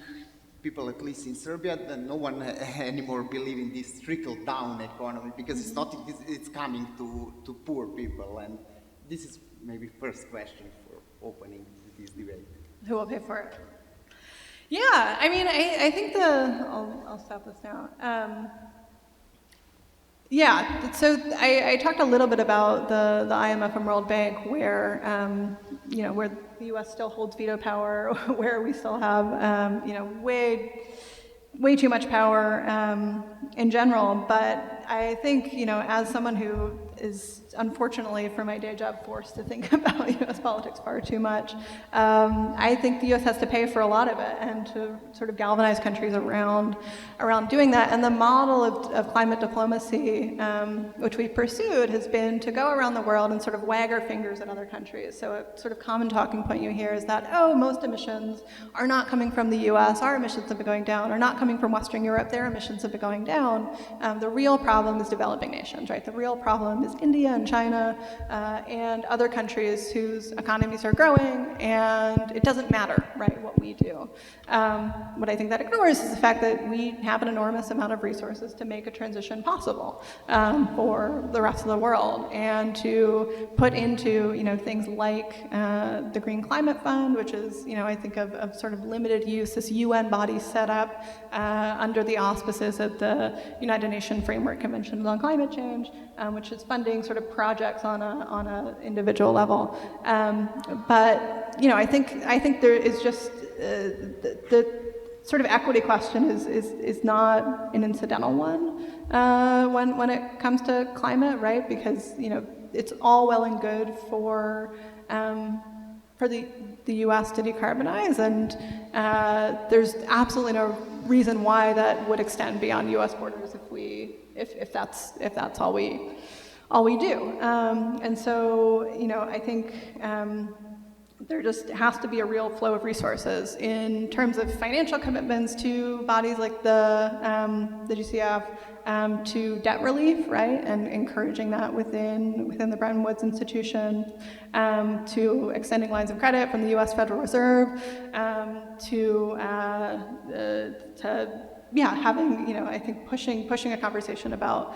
people, at least in Serbia, no one anymore believe in this trickle-down economy, because it's not, it's coming to poor people. And this is maybe first question for opening this debate. Who will pay for it? Yeah, I mean, I think I'll stop this now. Yeah, so I talked a little bit about the IMF and World Bank, where where the U.S. still holds veto power, where we still have way too much power in general. But I think as someone who is unfortunately for my day job forced to think about U.S. politics far too much, I think the U.S. has to pay for a lot of it, and to sort of galvanize countries around doing that. And the model of climate diplomacy, which we've pursued, has been to go around the world and sort of wag our fingers at other countries. So a sort of common talking point you hear is that, oh, most emissions are not coming from the U.S., our emissions have been going down, or not coming from Western Europe, their emissions have been going down. The real problem is developing nations, right? The real problem is India and China and other countries whose economies are growing, and it doesn't matter, right, what we do. What I think that ignores is the fact that we have an enormous amount of resources to make a transition possible for the rest of the world, and to put into things like the Green Climate Fund, which is I think of sort of limited use, this UN body set up under the auspices of the United Nations Framework Convention on Climate Change, which is funding sort of projects on a individual level. But I think there is just the sort of equity question is not an incidental one when it comes to climate, right? Because it's all well and good for the U.S. to decarbonize, and there's absolutely no reason why that would extend beyond U.S. borders if that's all we do. And so I think there just has to be a real flow of resources in terms of financial commitments to bodies like the GCF, to debt relief, right, and encouraging that within the Bretton Woods institution, to extending lines of credit from the U.S. Federal Reserve, to having I think pushing a conversation about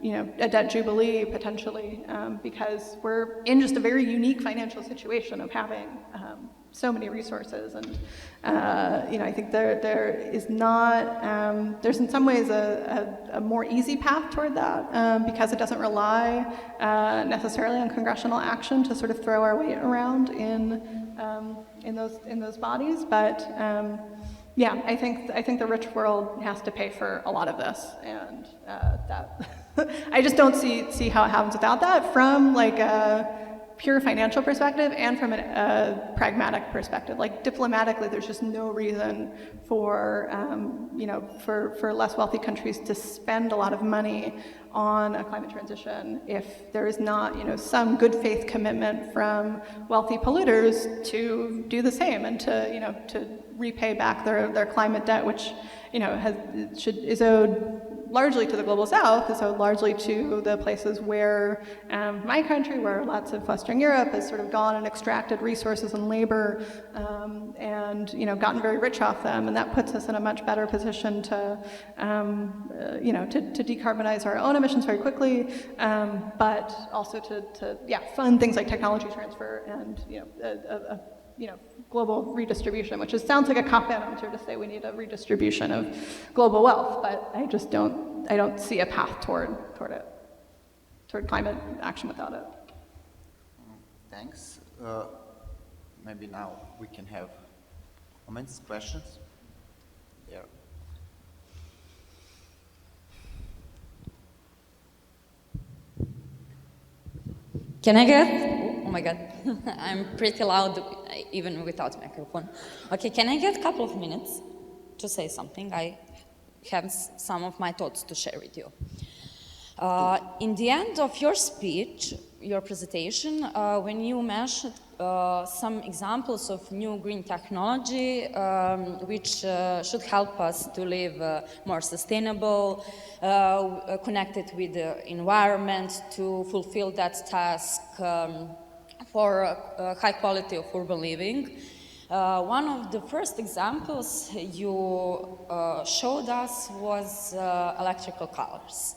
a debt jubilee potentially, because we're in just a very unique financial situation of having so many resources. And I think there is not, there's in some ways a more easy path toward that, because it doesn't rely necessarily on congressional action to sort of throw our weight around in those bodies. But yeah, I think the rich world has to pay for a lot of this, and that I just don't see how it happens without that, from like a pure financial perspective and from a pragmatic perspective. Like diplomatically, there's just no reason for for less wealthy countries to spend a lot of money on a climate transition if there is not some good faith commitment from wealthy polluters to do the same and to repay back their climate debt, which is owed largely to the global south, is owed largely to the places where my country, where lots of Western Europe has sort of gone and extracted resources and labor and gotten very rich off them, and that puts us in a much better position to to decarbonize our own emissions very quickly, but also to fund things like technology transfer and global redistribution, which sounds like a cop-out answer to say we need a redistribution of global wealth, but I don't see a path toward climate action without it. Thanks. Maybe now we can have comments, questions. Yeah. Can I get, oh my God, I'm pretty loud even without microphone. Okay, can I get a couple of minutes to say something? I have some of my thoughts to share with you. In the end of your speech, your presentation, when you mentioned some examples of new green technology which should help us to live more sustainable, connected with the environment, to fulfill that task for high quality of urban living. One of the first examples you showed us was electrical cars.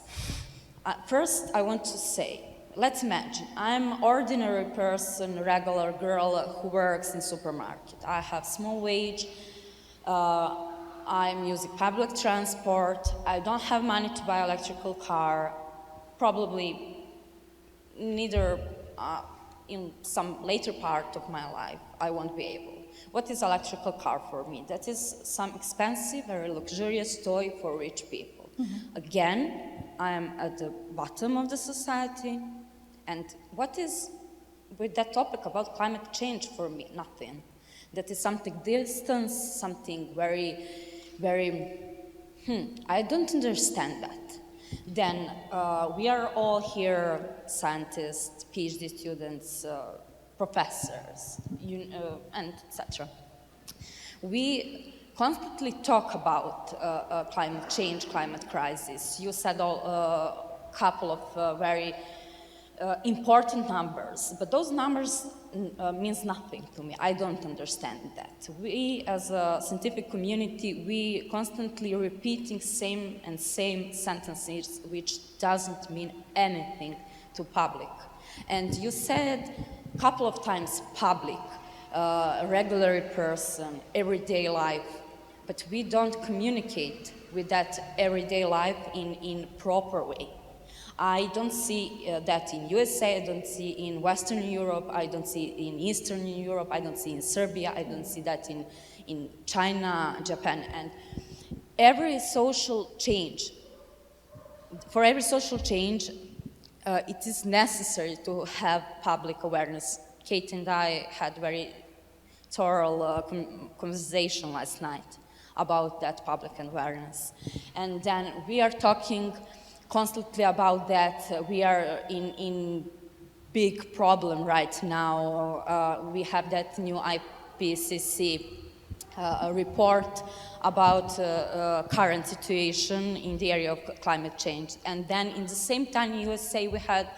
First, I want to say, let's imagine I'm ordinary person, regular girl who works in supermarket. I have small wage, I'm using public transport, I don't have money to buy electrical car, probably neither in some later part of my life I won't be able. What is electrical car for me? That is some expensive, very luxurious toy for rich people. Mm-hmm. Again, I am at the bottom of the society. And what is with that topic about climate change for me? Nothing. That is something distant, something very, very, I don't understand that. Then we are all here, scientists, PhD students, professors, and etc. We constantly talk about climate change, climate crisis. You said a couple of very important numbers, but those numbers means nothing to me. I don't understand that. We, as a scientific community, we constantly repeating same sentences, which doesn't mean anything to public. And you said a couple of times public, regular person, everyday life, but we don't communicate with that everyday life in proper way. I don't see that in USA, I don't see in Western Europe, I don't see in Eastern Europe, I don't see in Serbia, I don't see that in China, Japan. And every social change, for every social change, it is necessary to have public awareness. Kate and I had very thorough conversation last night about that public awareness. And then we are talking constantly about that. We are in big problem right now. We have that new IPCC report about current situation in the area of climate change. And then in the same time in USA we had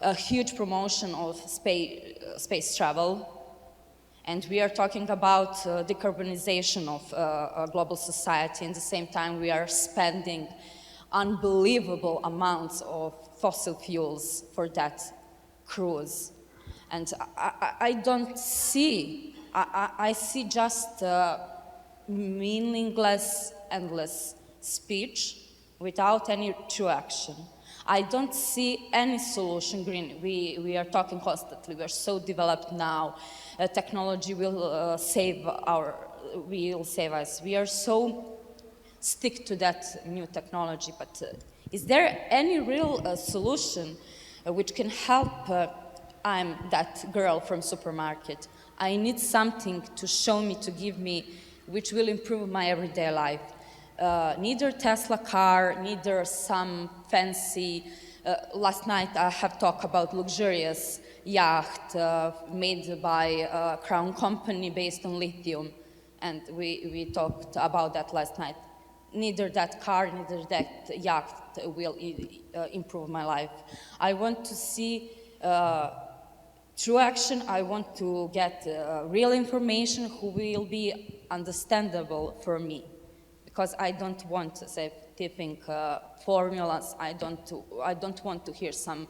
a huge promotion of space travel. And we are talking about decarbonization of global society. At the same time we are spending unbelievable amounts of fossil fuels for that cruise. And I don't see, I see just meaningless, endless speech without any true action. I don't see any solution green. We are talking constantly. We are so developed now. Technology will save us. We are so stick to that new technology. But is there any real solution which can help? I'm that girl from supermarket. I need something to show me, to give me, which will improve my everyday life. Neither Tesla car, neither some fancy, last night I have talked about luxurious yacht made by a crown company based on lithium, and we talked about that last night. Neither that car, neither that yacht will improve my life. I want to see true action. I want to get real information who will be understandable for me. Because I don't want scientific formulas. I don't want to hear some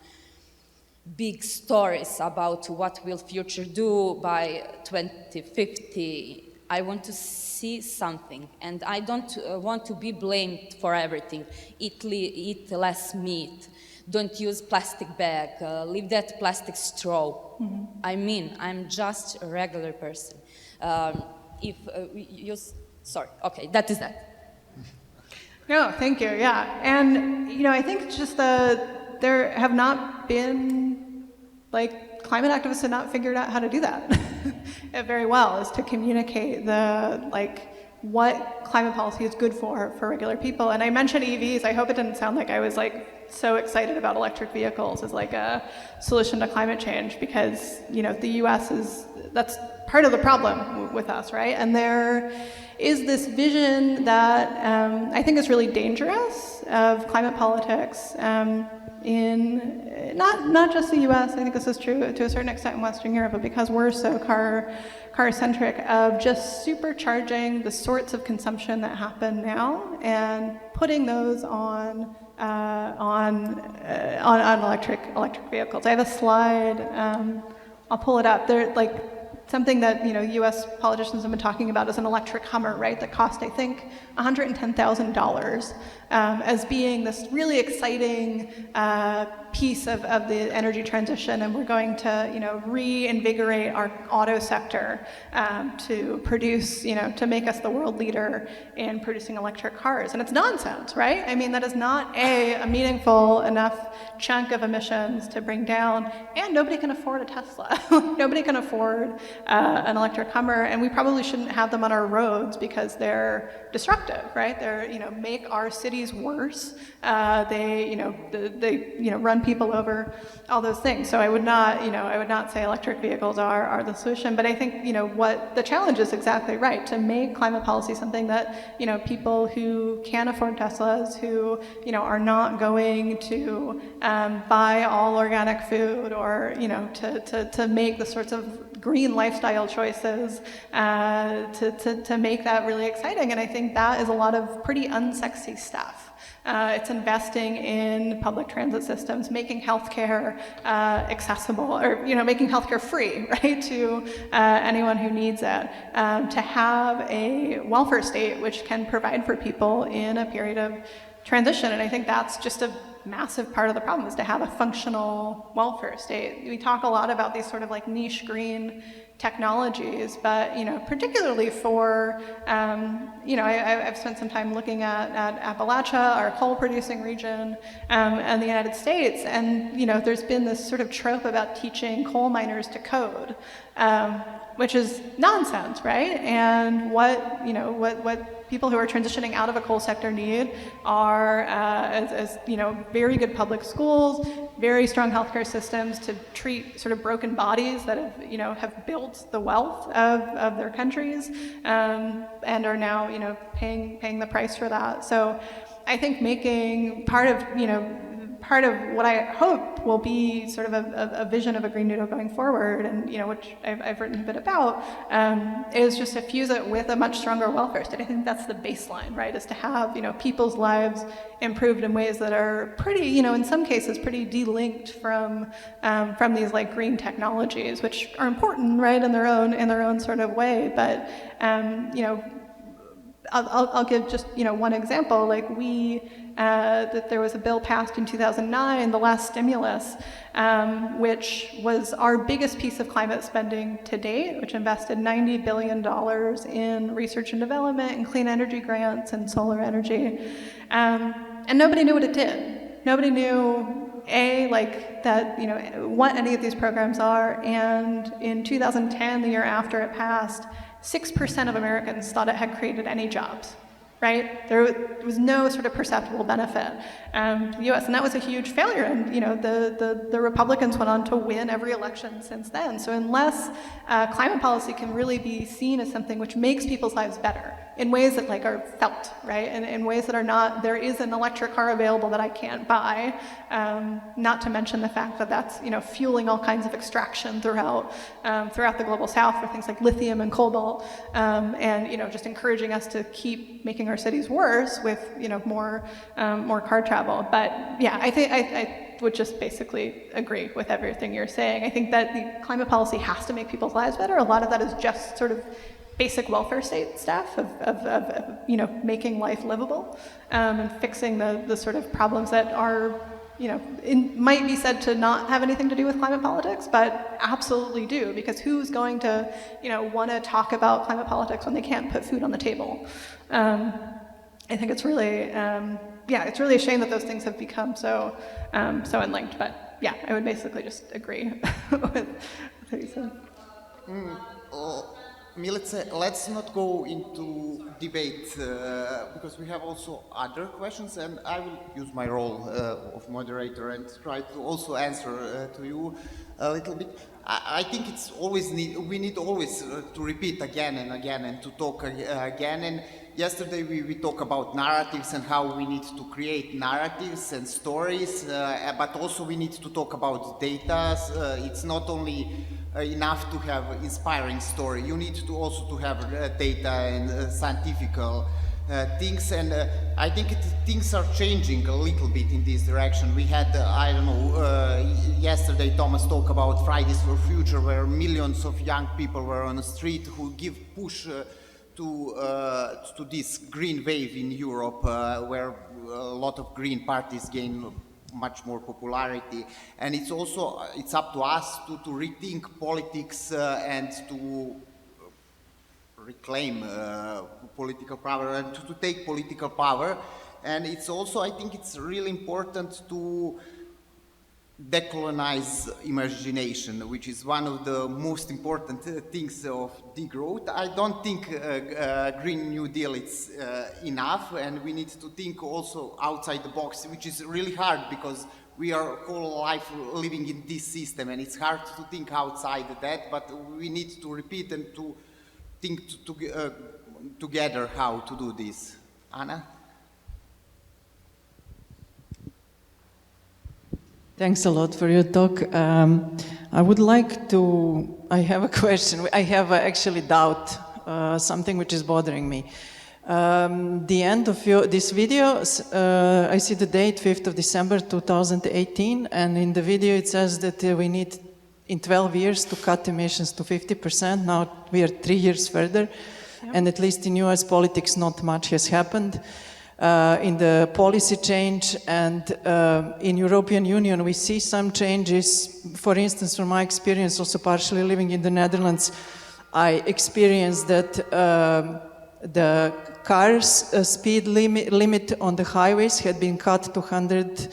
big stories about what will future do by 2050. I want to see something, and I don't want to be blamed for everything. Eat less meat. Don't use plastic bag. Leave that plastic straw. Mm-hmm. I mean, I'm just a regular person. Sorry. Okay, that is that. No, thank you. Yeah, and I think just there have not been climate activists have not figured out how to do that very well, is to communicate what climate policy is good for regular people. And I mentioned EVs. I hope it didn't sound like I was so excited about electric vehicles as a solution to climate change, because the U.S. that's part of the problem with us, right? And there is this vision that I think is really dangerous of climate politics in not just the U.S. I think this is true to a certain extent in Western Europe, but because we're so car-centric, of just supercharging the sorts of consumption that happen now and putting those on electric vehicles. I have a slide. I'll pull it up. There, something that U.S. politicians have been talking about is an electric Hummer, right? That cost, I think, $110,000, as being this really exciting piece of the energy transition, and we're going to reinvigorate our auto sector to produce, to make us the world leader in producing electric cars. And it's nonsense, right? I mean, that is not a meaningful enough chunk of emissions to bring down, and nobody can afford a Tesla. Nobody can afford an electric Hummer, and we probably shouldn't have them on our roads because they're disruptive, right? They're make our cities worse. They run people over, all those things. So I would not say electric vehicles are the solution. But I think what the challenge is exactly right, to make climate policy something that people who can afford Teslas, who are not going to buy all organic food, or to make the sorts of green lifestyle choices, to make that really exciting. And I think that is a lot of pretty unsexy stuff. It's investing in public transit systems, making healthcare accessible, or making healthcare free, right, to anyone who needs it. To have a welfare state which can provide for people in a period of transition, and I think that's just a massive part of the problem, is to have a functional welfare state. We talk a lot about these sort of niche green technologies, but particularly for I've spent some time looking at Appalachia, our coal-producing region, and the United States, and there's been this sort of trope about teaching coal miners to code, which is nonsense, right? And what people who are transitioning out of a coal sector need are, as very good public schools, very strong healthcare systems to treat sort of broken bodies that have built the wealth of their countries, and are now paying the price for that. So I think making part part of what I hope will be sort of a vision of a Green New Deal going forward, and which I've written a bit about, is just to fuse it with a much stronger welfare state. I think that's the baseline, right? Is to have people's lives improved in ways that are pretty, in some cases, pretty delinked from these like green technologies, which are important, right, in their own sort of way, but I'll give just one example. Like that there was a bill passed in 2009, the last stimulus, which was our biggest piece of climate spending to date, which invested $90 billion in research and development and clean energy grants and solar energy, and nobody knew what it did. Nobody knew what any of these programs are, and in 2010, the year after it passed, 6% of Americans thought it had created any jobs, right? There was no sort of perceptible benefit to the US, and that was a huge failure, and the Republicans went on to win every election since then. So unless climate policy can really be seen as something which makes people's lives better in ways that are felt, right? And in ways that are not, there is an electric car available that I can't buy, not to mention the fact that that's, fueling all kinds of extraction throughout the global south for things like lithium and cobalt, and, just encouraging us to keep making our cities worse with, more car travel. But yeah, I would just basically agree with everything you're saying. I think that the climate policy has to make people's lives better. A lot of that is just sort of basic welfare state stuff of making life livable, and fixing the sort of problems that are, might be said to not have anything to do with climate politics, but absolutely do, because who's going to, want to talk about climate politics when they can't put food on the table? I think it's really, it's really a shame that those things have become so unlinked, but yeah, I would basically just agree with what you said. Milice, let's not go into debate, because we have also other questions, and I will use my role of moderator and try to also answer to you a little bit. I think it's always we need always to repeat again and again and to talk again. And yesterday we talked about narratives and how we need to create narratives and stories, but also we need to talk about data. It's not only enough to have inspiring story. You need to also to have data and scientific things, and I think things are changing a little bit in this direction. We had, I don't know, yesterday Thomas talked about Fridays for Future, where millions of young people were on the street who give push to this green wave in Europe, where a lot of green parties gain much more popularity, and it's up to us to rethink politics and to reclaim political power and to take political power. And it's also, I think it's really important to decolonize imagination, which is one of the most important things of degrowth. I don't think Green New Deal is enough, and we need to think also outside the box, which is really hard because we are whole life living in this system, and it's hard to think outside that, but we need to repeat and to think together how to do this. Anna? Thanks a lot for your talk. I would like to, I have a question. I have actually doubt, something which is bothering me. The end of this video, I see the date, 5th of December 2018, and in the video it says that we need in 12 years to cut emissions to 50%. Now we are 3 years further, and at least in US politics not much has happened. In the policy change, and in European Union we see some changes. For instance, from my experience, also partially living in the Netherlands, I experienced that the cars speed limit on the highways had been cut to 100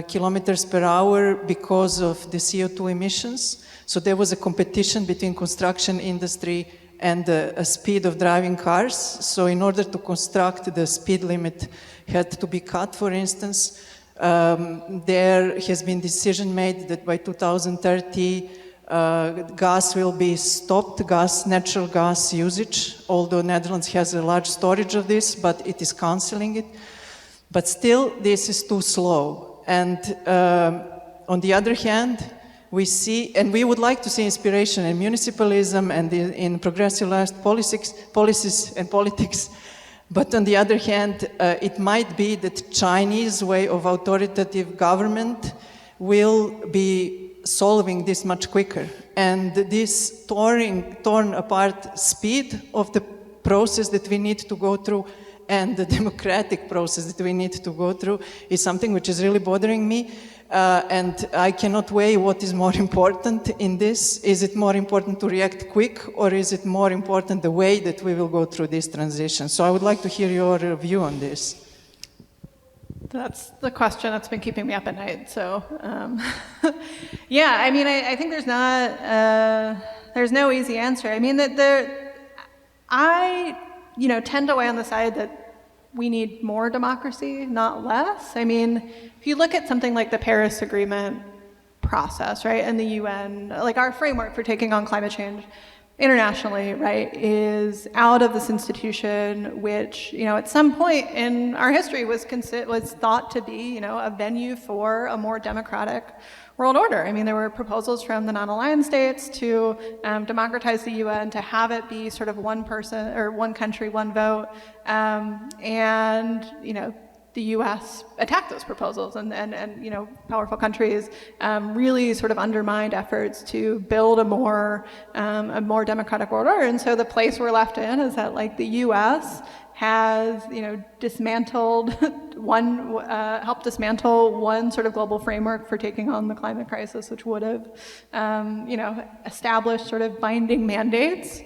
kilometers per hour because of the CO2 emissions. So there was a competition between construction industry and the speed of driving cars. So in order to construct, the speed limit had to be cut, for instance. There has been decision made that by 2030, gas will be stopped, natural gas usage, although Netherlands has a large storage of this, but it is cancelling it. But still, this is too slow. And on the other hand, we see, and we would like to see inspiration in municipalism and in progressive left policies and politics. But on the other hand, it might be that Chinese way of authoritative government will be solving this much quicker. And this torn apart speed of the process that we need to go through and the democratic process that we need to go through is something which is really bothering me. And I cannot weigh what is more important in this. Is it more important to react quick, or is it more important the way that we will go through this transition? So I would like to hear your view on this. That's the question that's been keeping me up at night. So, yeah, I mean, I think there's no easy answer. I mean, I tend to weigh on the side that we need more democracy, not less. I mean, if you look at something like the Paris Agreement process, right, and the UN, like our framework for taking on climate change internationally, right, is out of this institution which, at some point in our history was thought to be, a venue for a more democratic world order. I mean, there were proposals from the non-aligned states to democratize the UN, to have it be sort of one person or one country, one vote, and the U.S. attacked those proposals, and powerful countries really sort of undermined efforts to build a more democratic world order. And so the place we're left in is that, like, the U.S. has dismantled helped dismantle one sort of global framework for taking on the climate crisis, which would have established sort of binding mandates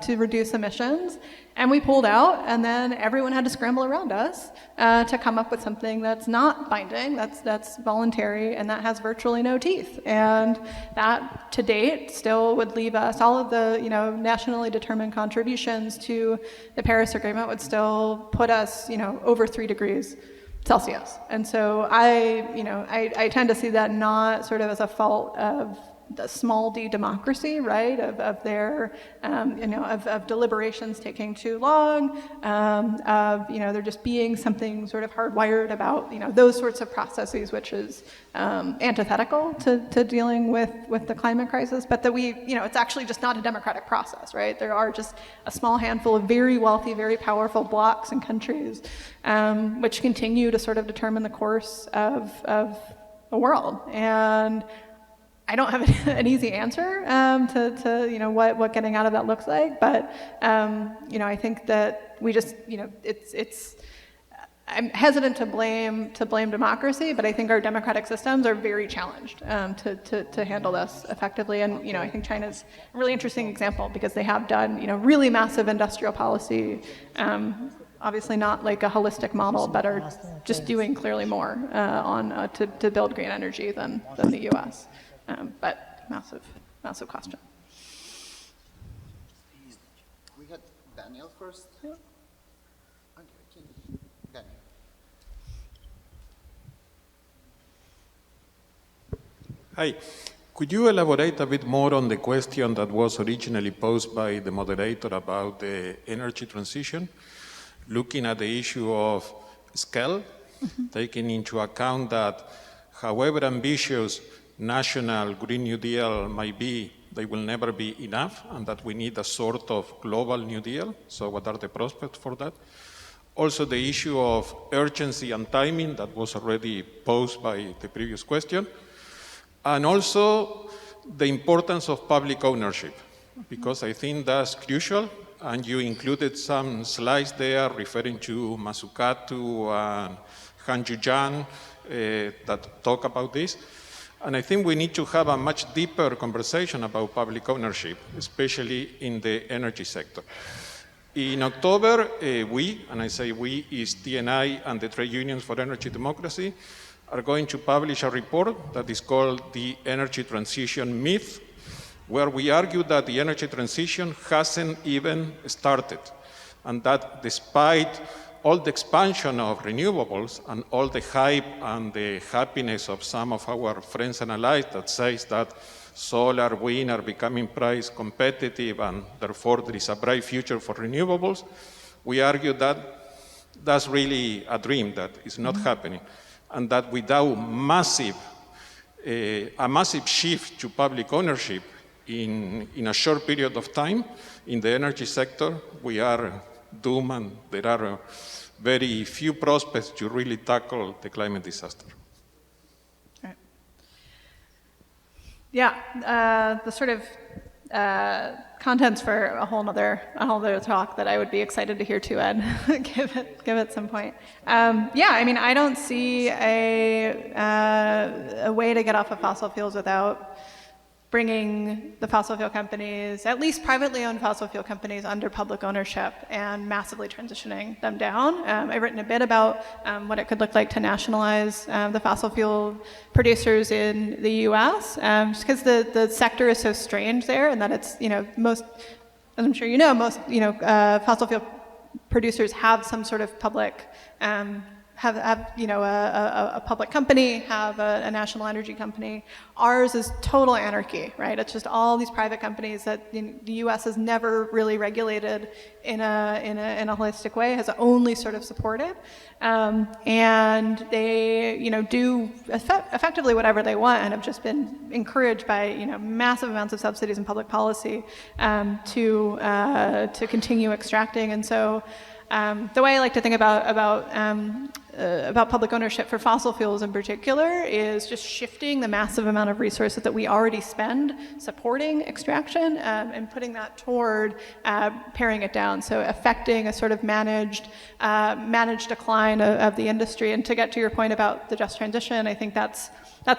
to reduce emissions. And we pulled out, and then everyone had to scramble around us to come up with something that's not binding, that's voluntary, and that has virtually no teeth. And that, to date, still would leave us, all of the nationally determined contributions to the Paris Agreement would still put us over 3 degrees Celsius. And so I tend to see that not sort of as a fault of the small d democracy, right, of their, of deliberations taking too long, of, there just being something sort of hardwired about, those sorts of processes, which is antithetical to dealing with the climate crisis, but that it's actually just not a democratic process, right? There are just a small handful of very wealthy, very powerful blocs and countries, which continue to sort of determine the course of the world. And I don't have an easy answer to what getting out of that looks like, but I think that we just I'm hesitant to blame democracy, but I think our democratic systems are very challenged to handle this effectively. And I think China's a really interesting example because they have done really massive industrial policy. Obviously not like a holistic model, but are just doing clearly more to build green energy than the U.S. But massive question. We had Daniel first. Yeah. Okay, Daniel. Hi. Could you elaborate a bit more on the question that was originally posed by the moderator about the energy transition, looking at the issue of scale, taking into account that however ambitious national Green New Deal might be, they will never be enough, and that we need a sort of global New Deal. So what are the prospects for that? Also the issue of urgency and timing that was already posed by the previous question. And also the importance of public ownership, because I think that's crucial. And you included some slides there referring to Mazzucato and Han Yujian that talk about this. And I think we need to have a much deeper conversation about public ownership, especially in the energy sector. In October, we, and I say we, is TNI and the Trade Unions for Energy Democracy, are going to publish a report that is called The Energy Transition Myth, where we argue that the energy transition hasn't even started, and that despite all the expansion of renewables and all the hype and the happiness of some of our friends and allies that says that solar, wind are becoming price competitive and therefore there is a bright future for renewables, we argue that that's really a dream that is not happening. and that without a massive shift to public ownership in a short period of time in the energy sector, we are doomed, and there are very few prospects to really tackle the climate disaster. Right. Yeah, the sort of contents for a whole other talk that I would be excited to hear too, Ed. give it some point. Yeah, I mean, I don't see a way to get off of fossil fuels without bringing the fossil fuel companies, at least privately owned fossil fuel companies, under public ownership and massively transitioning them down. I've written a bit about what it could look like to nationalize the fossil fuel producers in the US, just because the sector is so strange there, and that it's, most, as I'm sure you know, most, fossil fuel producers have some sort of public have a public company, have a national energy company. Ours is total anarchy, right? It's just all these private companies that the U.S. has never really regulated in a holistic way, has only sort of supported, and they do effectively whatever they want, and have just been encouraged by massive amounts of subsidies and public policy to continue extracting. And so the way I like to think about public ownership for fossil fuels in particular is just shifting the massive amount of resources that we already spend supporting extraction and putting that toward paring it down. So affecting a sort of managed decline of the industry. And to get to your point about the just transition, I think that's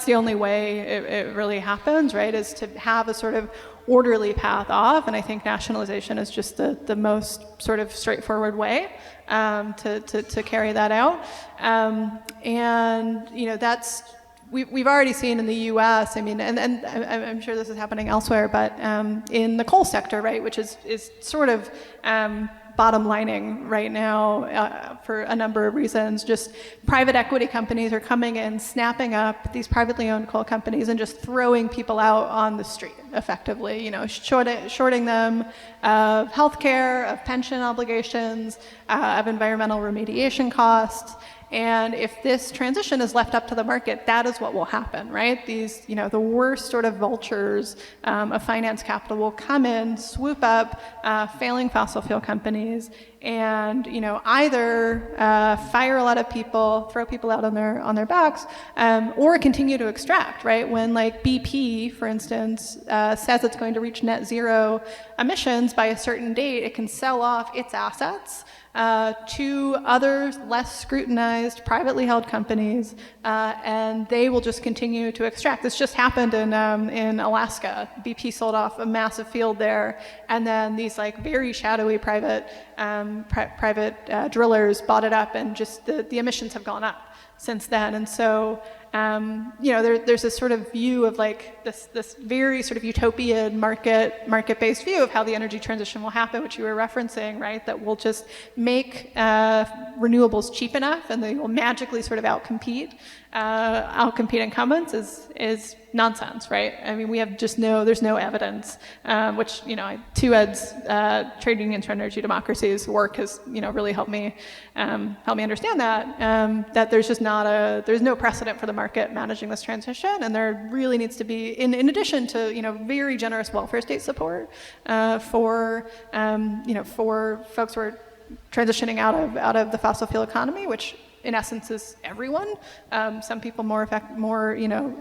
the only way it really happens, right? Is to have a sort of orderly path off, and I think nationalization is just the most sort of straightforward way to carry that out. And that's we've already seen in the U.S. I mean, and I'm sure this is happening elsewhere, but in the coal sector, right, which is sort of bottom lining right now for a number of reasons. Just private equity companies are coming in, snapping up these privately owned coal companies and just throwing people out on the street effectively, shorting them of healthcare, of pension obligations, of environmental remediation costs. And if this transition is left up to the market, that is what will happen, right? These, the worst sort of vultures of finance capital will come in, swoop up failing fossil fuel companies, and either fire a lot of people, throw people out on their backs, or continue to extract, right? When like BP, for instance, says it's going to reach net zero emissions by a certain date, it can sell off its assets to other less scrutinized, privately held companies, and they will just continue to extract. This just happened in Alaska. BP sold off a massive field there, and then these like very shadowy private drillers bought it up, and just the emissions have gone up since then. And so there's this sort of view of like this very sort of utopian market-based view of how the energy transition will happen, which you were referencing, right? That will just make renewables cheap enough, and they will magically sort of outcompete incumbents is nonsense, right? I mean, there's no evidence, which, two Ed's trade unions for energy democracy's work has, really helped me understand that there's just there's no precedent for the market managing this transition, and there really needs to be, in addition to, very generous welfare state support for folks who are transitioning out of the fossil fuel economy, which in essence is everyone. Some people more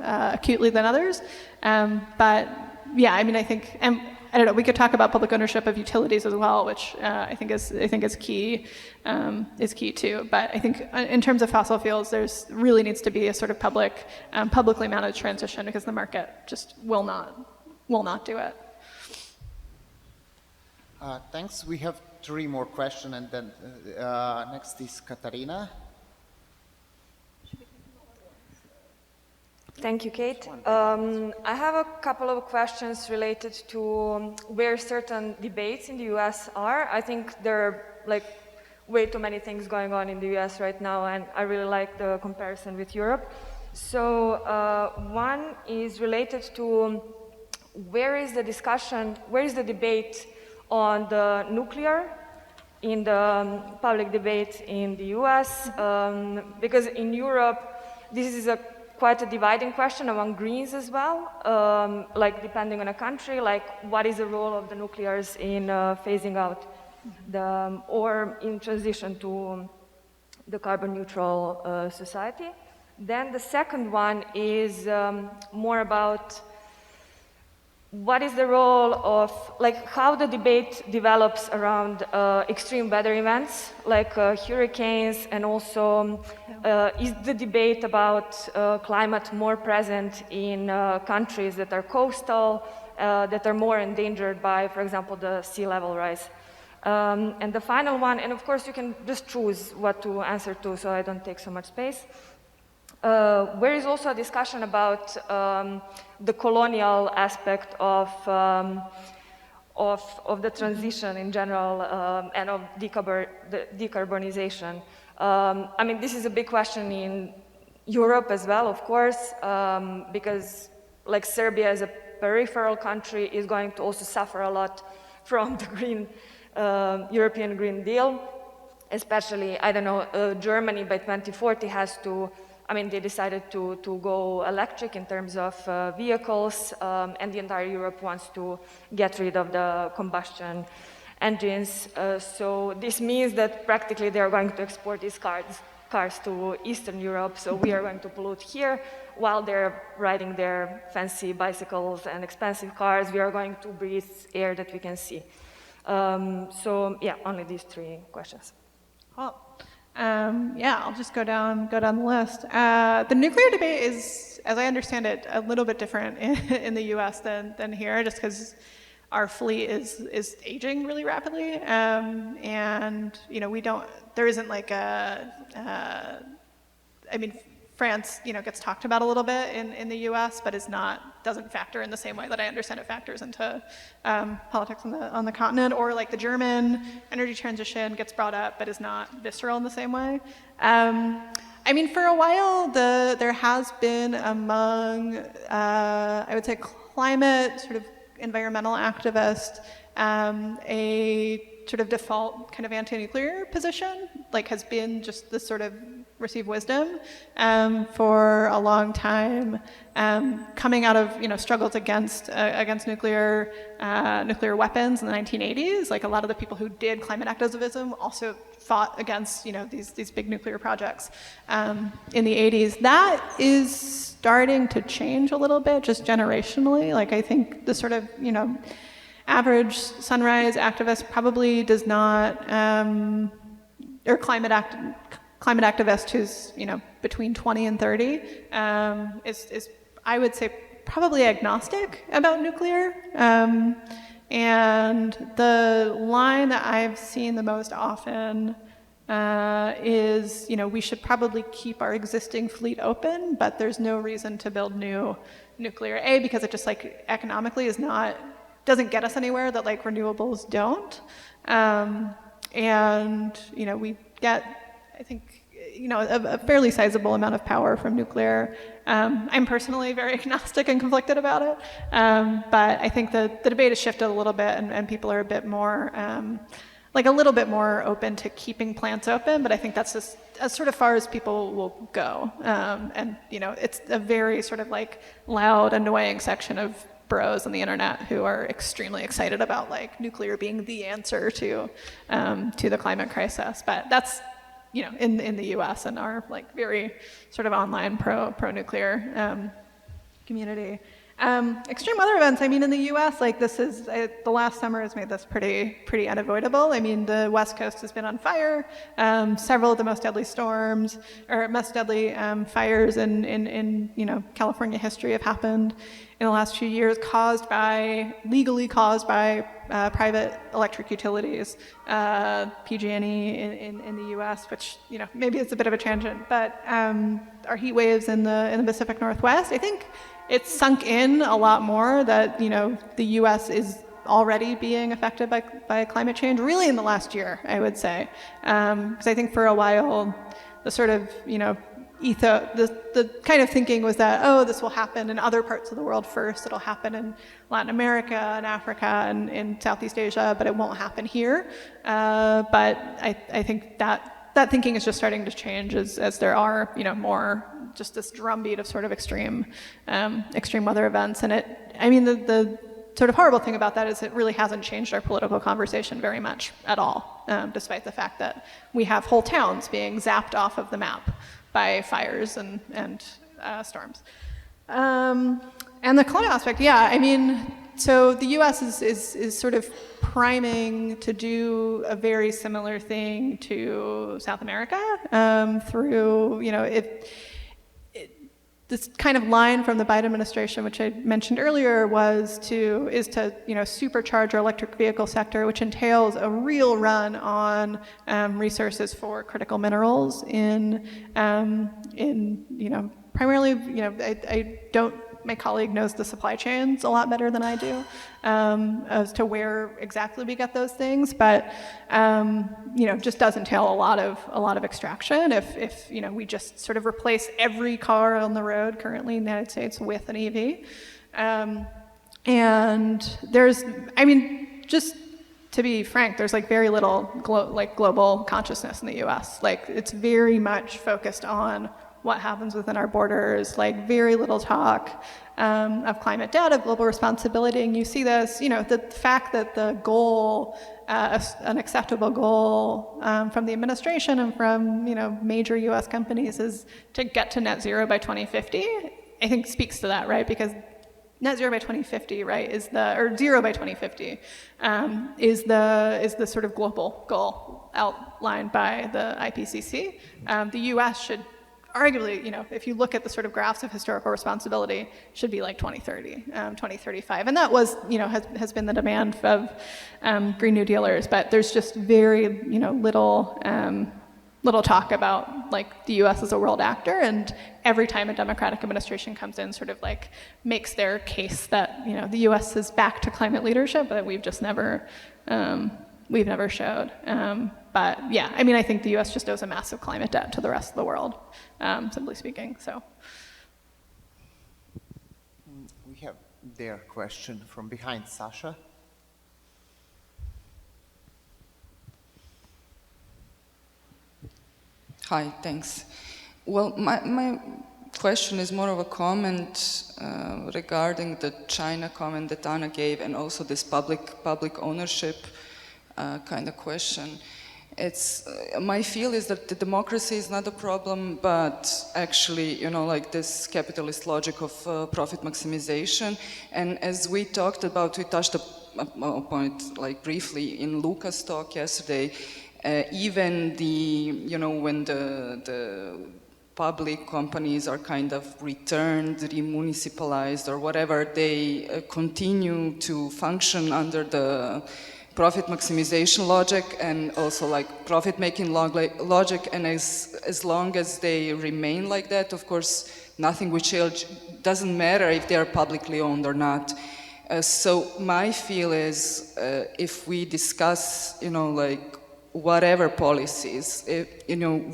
acutely than others. But yeah, I mean, I think, and I don't know, we could talk about public ownership of utilities as well, which I think is key too. But I think in terms of fossil fuels, there's really needs to be a sort of publicly managed transition, because the market just will not do it. Thanks. We have 3 more questions, and then next is Katarina. Thank you, Kate. I have a couple of questions related to where certain debates in the US are. I think there are like way too many things going on in the US right now, and I really like the comparison with Europe. So one is related to where is the debate on the nuclear in the public debate in the US, because in Europe, this is quite a dividing question among Greens as well, like depending on a country, like what is the role of the nuclears in phasing out or in transition to the carbon neutral society. Then the second one is more about what is the role of, like, how the debate develops around extreme weather events, like hurricanes, and also is the debate about climate more present in countries that are coastal, that are more endangered by, for example, the sea level rise. And the final one, and of course you can just choose what to answer to so I don't take so much space. There is also a discussion about the colonial aspect of the transition in general and of decarbonization. I mean, this is a big question in Europe as well, of course, because like Serbia as a peripheral country is going to also suffer a lot from the European Green Deal, especially, I don't know, Germany by 2040 has to, I mean, they decided to go electric in terms of vehicles, and the entire Europe wants to get rid of the combustion engines. So this means that practically they are going to export these cars to Eastern Europe, so we are going to pollute here while they're riding their fancy bicycles and expensive cars. We are going to breathe air that we can see. So yeah, only these three questions. Cool. Yeah, I'll just go down the list. The nuclear debate is, as I understand it, a little bit different in the U.S. than here, just because our fleet is aging really rapidly, and you know there isn't like I mean, France, you know, gets talked about a little bit in the U.S., but doesn't factor in the same way that I understand it factors into politics on the continent. Or like the German energy transition gets brought up, but is not visceral in the same way. I mean, for a while, there has been among, I would say, climate sort of environmental activists, a sort of default kind of anti-nuclear position, like has been just this sort of received wisdom for a long time, coming out of struggles against nuclear weapons in the 1980s. Like a lot of the people who did climate activism also fought against these big nuclear projects in the 80s. That is starting to change a little bit, just generationally. Like I think the sort of average Sunrise activist probably does not, or climate activist who's between 20 and 30 is I would say probably agnostic about nuclear. And the line that I've seen the most often is we should probably keep our existing fleet open, but there's no reason to build new nuclear. A, because it just like economically doesn't get us anywhere that like renewables don't. And we get, I think, a fairly sizable amount of power from nuclear. I'm personally very agnostic and conflicted about it, but I think the debate has shifted a little bit, and people are a bit more, like a little bit more open to keeping plants open, but I think that's just as sort of far as people will go. And it's a very sort of like loud, annoying section of bros on the internet who are extremely excited about like nuclear being the answer to the climate crisis. But that's in the U.S. and our like very sort of online pro-nuclear community. Extreme weather events. I mean, in the U.S., like this is the last summer has made this pretty unavoidable. I mean, the West Coast has been on fire. Several of the most deadly storms or most deadly fires in California history have happened in the last few years, legally caused by private electric utilities, PG&E in the U.S., which maybe it's a bit of a tangent, but our heat waves in the Pacific Northwest, I think it's sunk in a lot more that the U.S. is already being affected by climate change, really in the last year, I would say, because I think for a while the sort of the kind of thinking was that, this will happen in other parts of the world first. It'll happen in Latin America and Africa and in Southeast Asia, but it won't happen here. But I think that that thinking is just starting to change as there are, more just this drumbeat of sort of extreme weather events. And the sort of horrible thing about that is it really hasn't changed our political conversation very much at all, despite the fact that we have whole towns being zapped off of the map by fires and storms. And the colonial aspect, so the U.S. is sort of priming to do a very similar thing to South America through, this kind of line from the Biden administration, which I mentioned earlier, is to supercharge our electric vehicle sector, which entails a real run on resources for critical minerals in primarily, my colleague knows the supply chains a lot better than I do as to where exactly we get those things, but just does entail a lot of extraction. If we just sort of replace every car on the road currently in the United States with an EV, and there's, just to be frank, there's like very little global consciousness in the U.S. Like it's very much focused on what happens within our borders, like very little talk of climate debt, of global responsibility. And you see this, the fact that the goal, an acceptable goal from the administration and from, major US companies is to get to net zero by 2050, I think speaks to that, right? Because net zero by 2050, right, or zero by 2050 is the sort of global goal outlined by the IPCC. The US should arguably, if you look at the sort of graphs of historical responsibility, should be like 2030, 2035. And that was, has been the demand of Green New Dealers, but there's just very, little talk about like the US as a world actor. And every time a Democratic administration comes in, sort of like makes their case that, the US is back to climate leadership, but we've just never showed. But yeah, I think the US just owes a massive climate debt to the rest of the world, simply speaking, so. We have their question from behind, Sasha. Hi, thanks. Well, my question is more of a comment regarding the China comment that Anna gave, and also this public ownership kind of question. It's my feel is that the democracy is not a problem, but actually, like this capitalist logic of profit maximization. And as we talked about, we touched upon it like briefly in Luca's talk yesterday. Even when the public companies are kind of returned, remunicipalized, or whatever, they continue to function under the profit maximization logic and also like profit making logic, and as long as they remain like that, of course, nothing will change. Doesn't matter if they are publicly owned or not. So my feel is if we discuss, like whatever policies,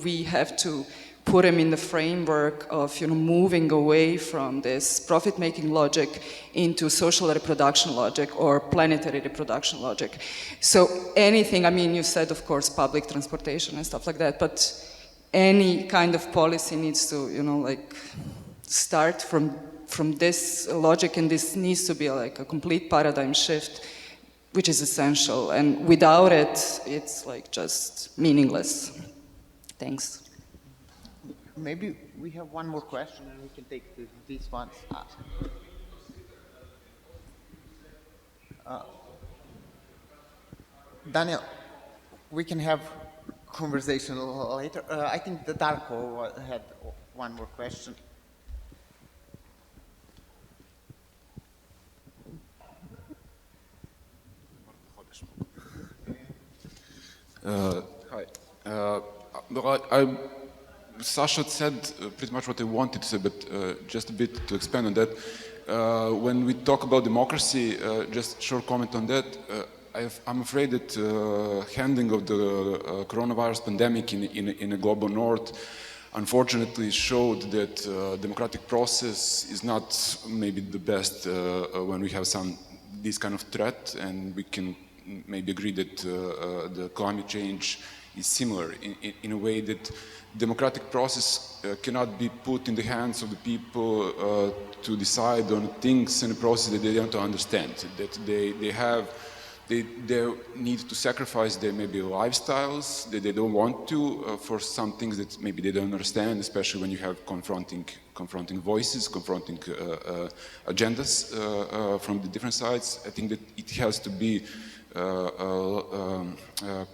we have to put them in the framework of moving away from this profit-making logic into social reproduction logic or planetary reproduction logic. So anything, you said of course public transportation and stuff like that, but any kind of policy needs to like start from this logic, and this needs to be like a complete paradigm shift, which is essential, and without it, it's like just meaningless. Thanks. Maybe we have one more question and we can take these ones. Daniel, we can have conversation a little later. I think the Darko had one more question. Hi. Sasha said pretty much what I wanted to say, but just a bit to expand on that. When we talk about democracy, just a short comment on that. I'm afraid that handling of the coronavirus pandemic in a global north unfortunately showed that democratic process is not maybe the best when we have this kind of threat, and we can maybe agree that the climate change similar in a way that democratic process cannot be put in the hands of the people to decide on things in a process that they don't understand, that they need to sacrifice their maybe lifestyles that they don't want to for some things that maybe they don't understand, especially when you have confronting voices, confronting agendas from the different sides. I think that it has to be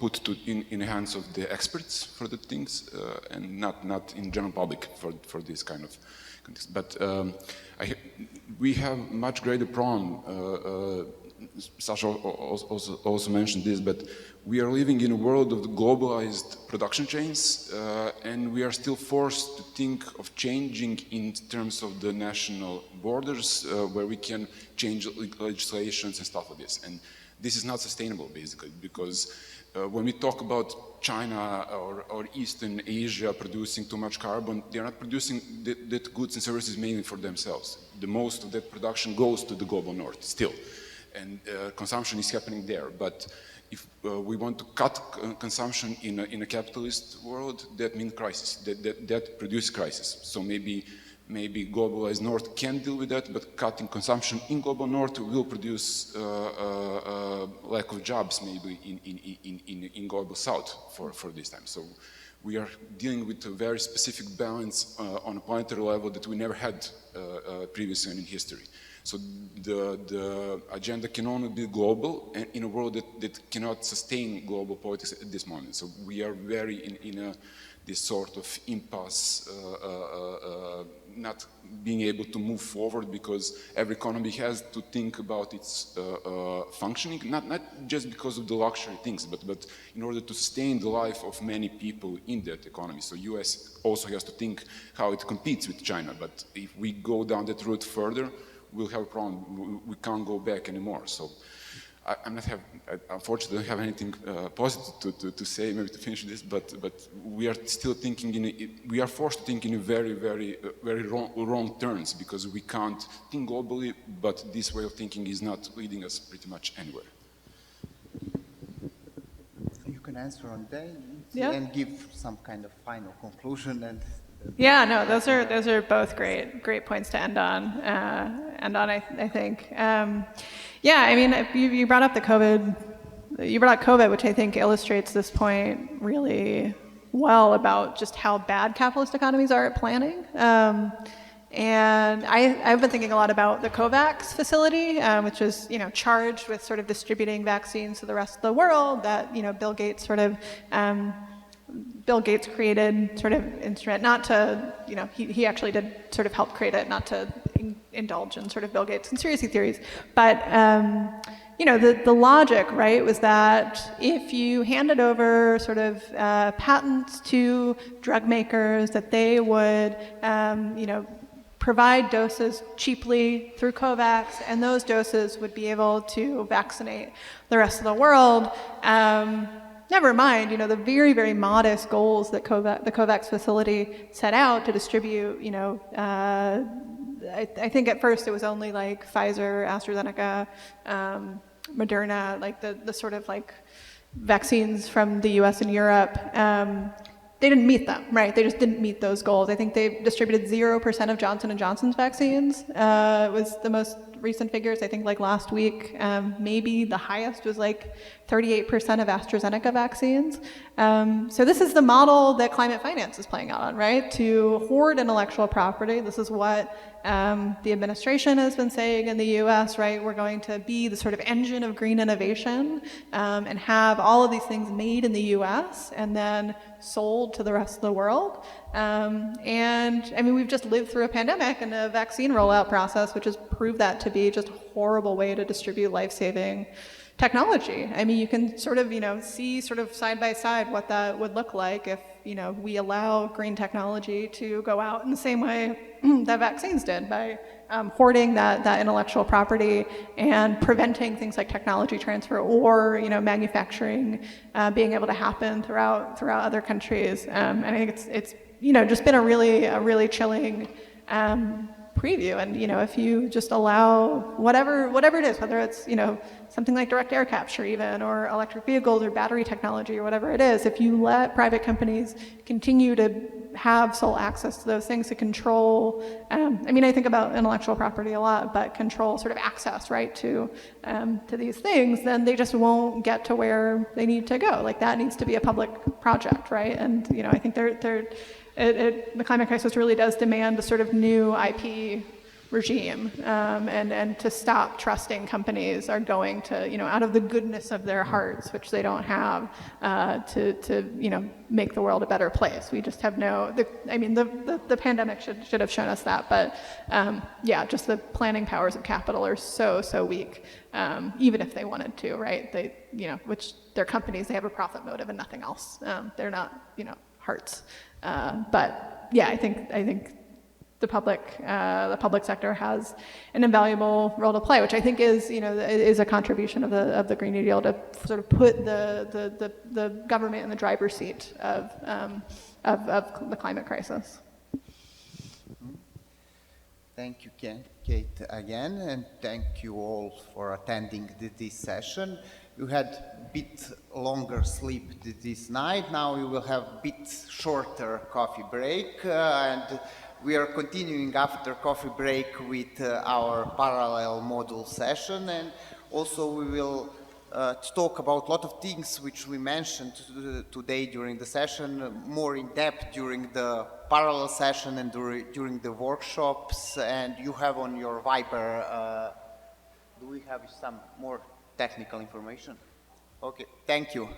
put in the hands of the experts for the things and not in general public for this kind of context. But we have much greater problem. Sasha also mentioned this, but we are living in a world of globalized production chains, and we are still forced to think of changing in terms of the national borders, where we can change legislations and stuff like this. And this is not sustainable, basically, because when we talk about China or Eastern Asia producing too much carbon, they are not producing that goods and services mainly for themselves. The most of that production goes to the global north still. And consumption is happening there. But if we want to cut consumption in a capitalist world, that means crisis. That produces crisis. So maybe globalized north can deal with that, but cutting consumption in global north will produce lack of jobs maybe in global south for this time. So we are dealing with a very specific balance on a planetary level that we never had previously in history. So the agenda can only be global and in a world that cannot sustain global politics at this moment. So we are very in this sort of impasse, not being able to move forward because every economy has to think about its functioning, not just because of the luxury things, but in order to sustain the life of many people in that economy. So US also has to think how it competes with China, but if we go down that route further, we'll have a problem. We can't go back anymore. So I'm not unfortunately, I don't have anything positive to say, maybe to finish this, but we are still thinking we are forced to think in a very wrong turns because we can't think globally, but this way of thinking is not leading us pretty much anywhere. You can answer on that Yeah. and give some kind of final conclusion and. Yeah, no, those are both great points to end on. I think. Yeah, I mean, you brought up COVID, which I think illustrates this point really well about just how bad capitalist economies are at planning. And I've been thinking a lot about the COVAX facility, which is charged with sort of distributing vaccines to the rest of the world. That Bill Gates created sort of instrument, not to, he actually did sort of help create it, not to indulge in sort of Bill Gates conspiracy theories. But, the logic, right, was that if you handed over sort of patents to drug makers, that they would, provide doses cheaply through COVAX, and those doses would be able to vaccinate the rest of the world. Never mind, the very modest goals that the COVAX facility set out to distribute, I think at first it was only like Pfizer, AstraZeneca, Moderna, like the sort of like vaccines from the US and Europe. They didn't meet them, right? They just didn't meet those goals. I think they distributed 0% of Johnson & Johnson's vaccines. It was the most recent figures, I think like last week, maybe the highest was like 38% of AstraZeneca vaccines. So this is the model that climate finance is playing out on, right? To hoard intellectual property. This is what the administration has been saying in the US, right? We're going to be the sort of engine of green innovation and have all of these things made in the US and then sold to the rest of the world. And I mean, we've just lived through a pandemic and a vaccine rollout process, which has proved that to be just a horrible way to distribute life-saving technology. I mean, you can sort of, see sort of side by side what that would look like if, we allow green technology to go out in the same way that vaccines did by hoarding that intellectual property and preventing things like technology transfer or, manufacturing being able to happen throughout other countries. And I think it's just been a really chilling preview. And, if you just allow whatever it is, whether it's, something like direct air capture even, or electric vehicles or battery technology or whatever it is, if you let private companies continue to have sole access to those things to control, I think about intellectual property a lot, but control sort of access, right, to these things, then they just won't get to where they need to go. Like, that needs to be a public project, right? And, I think the climate crisis really does demand a sort of new IP regime, and to stop trusting companies are going to, out of the goodness of their hearts, which they don't have, to make the world a better place. We just have the pandemic should have shown us that, but just the planning powers of capital are so weak, even if they wanted to, right? They, which they're companies, they have a profit motive and nothing else. They're not, hearts. But yeah, I think the public sector has an invaluable role to play, which I think is a contribution of the Green New Deal, to sort of put the government in the driver's seat of the climate crisis. Thank you, Kate, again, and thank you all for attending this session. You had a bit longer sleep this night. Now you will have a bit shorter coffee break, and we are continuing after coffee break with our parallel module session, and also we will talk about a lot of things which we mentioned today during the session, more in depth during the parallel session and during the workshops. And you have on your Viber, do we have some more technical information? Okay, thank you.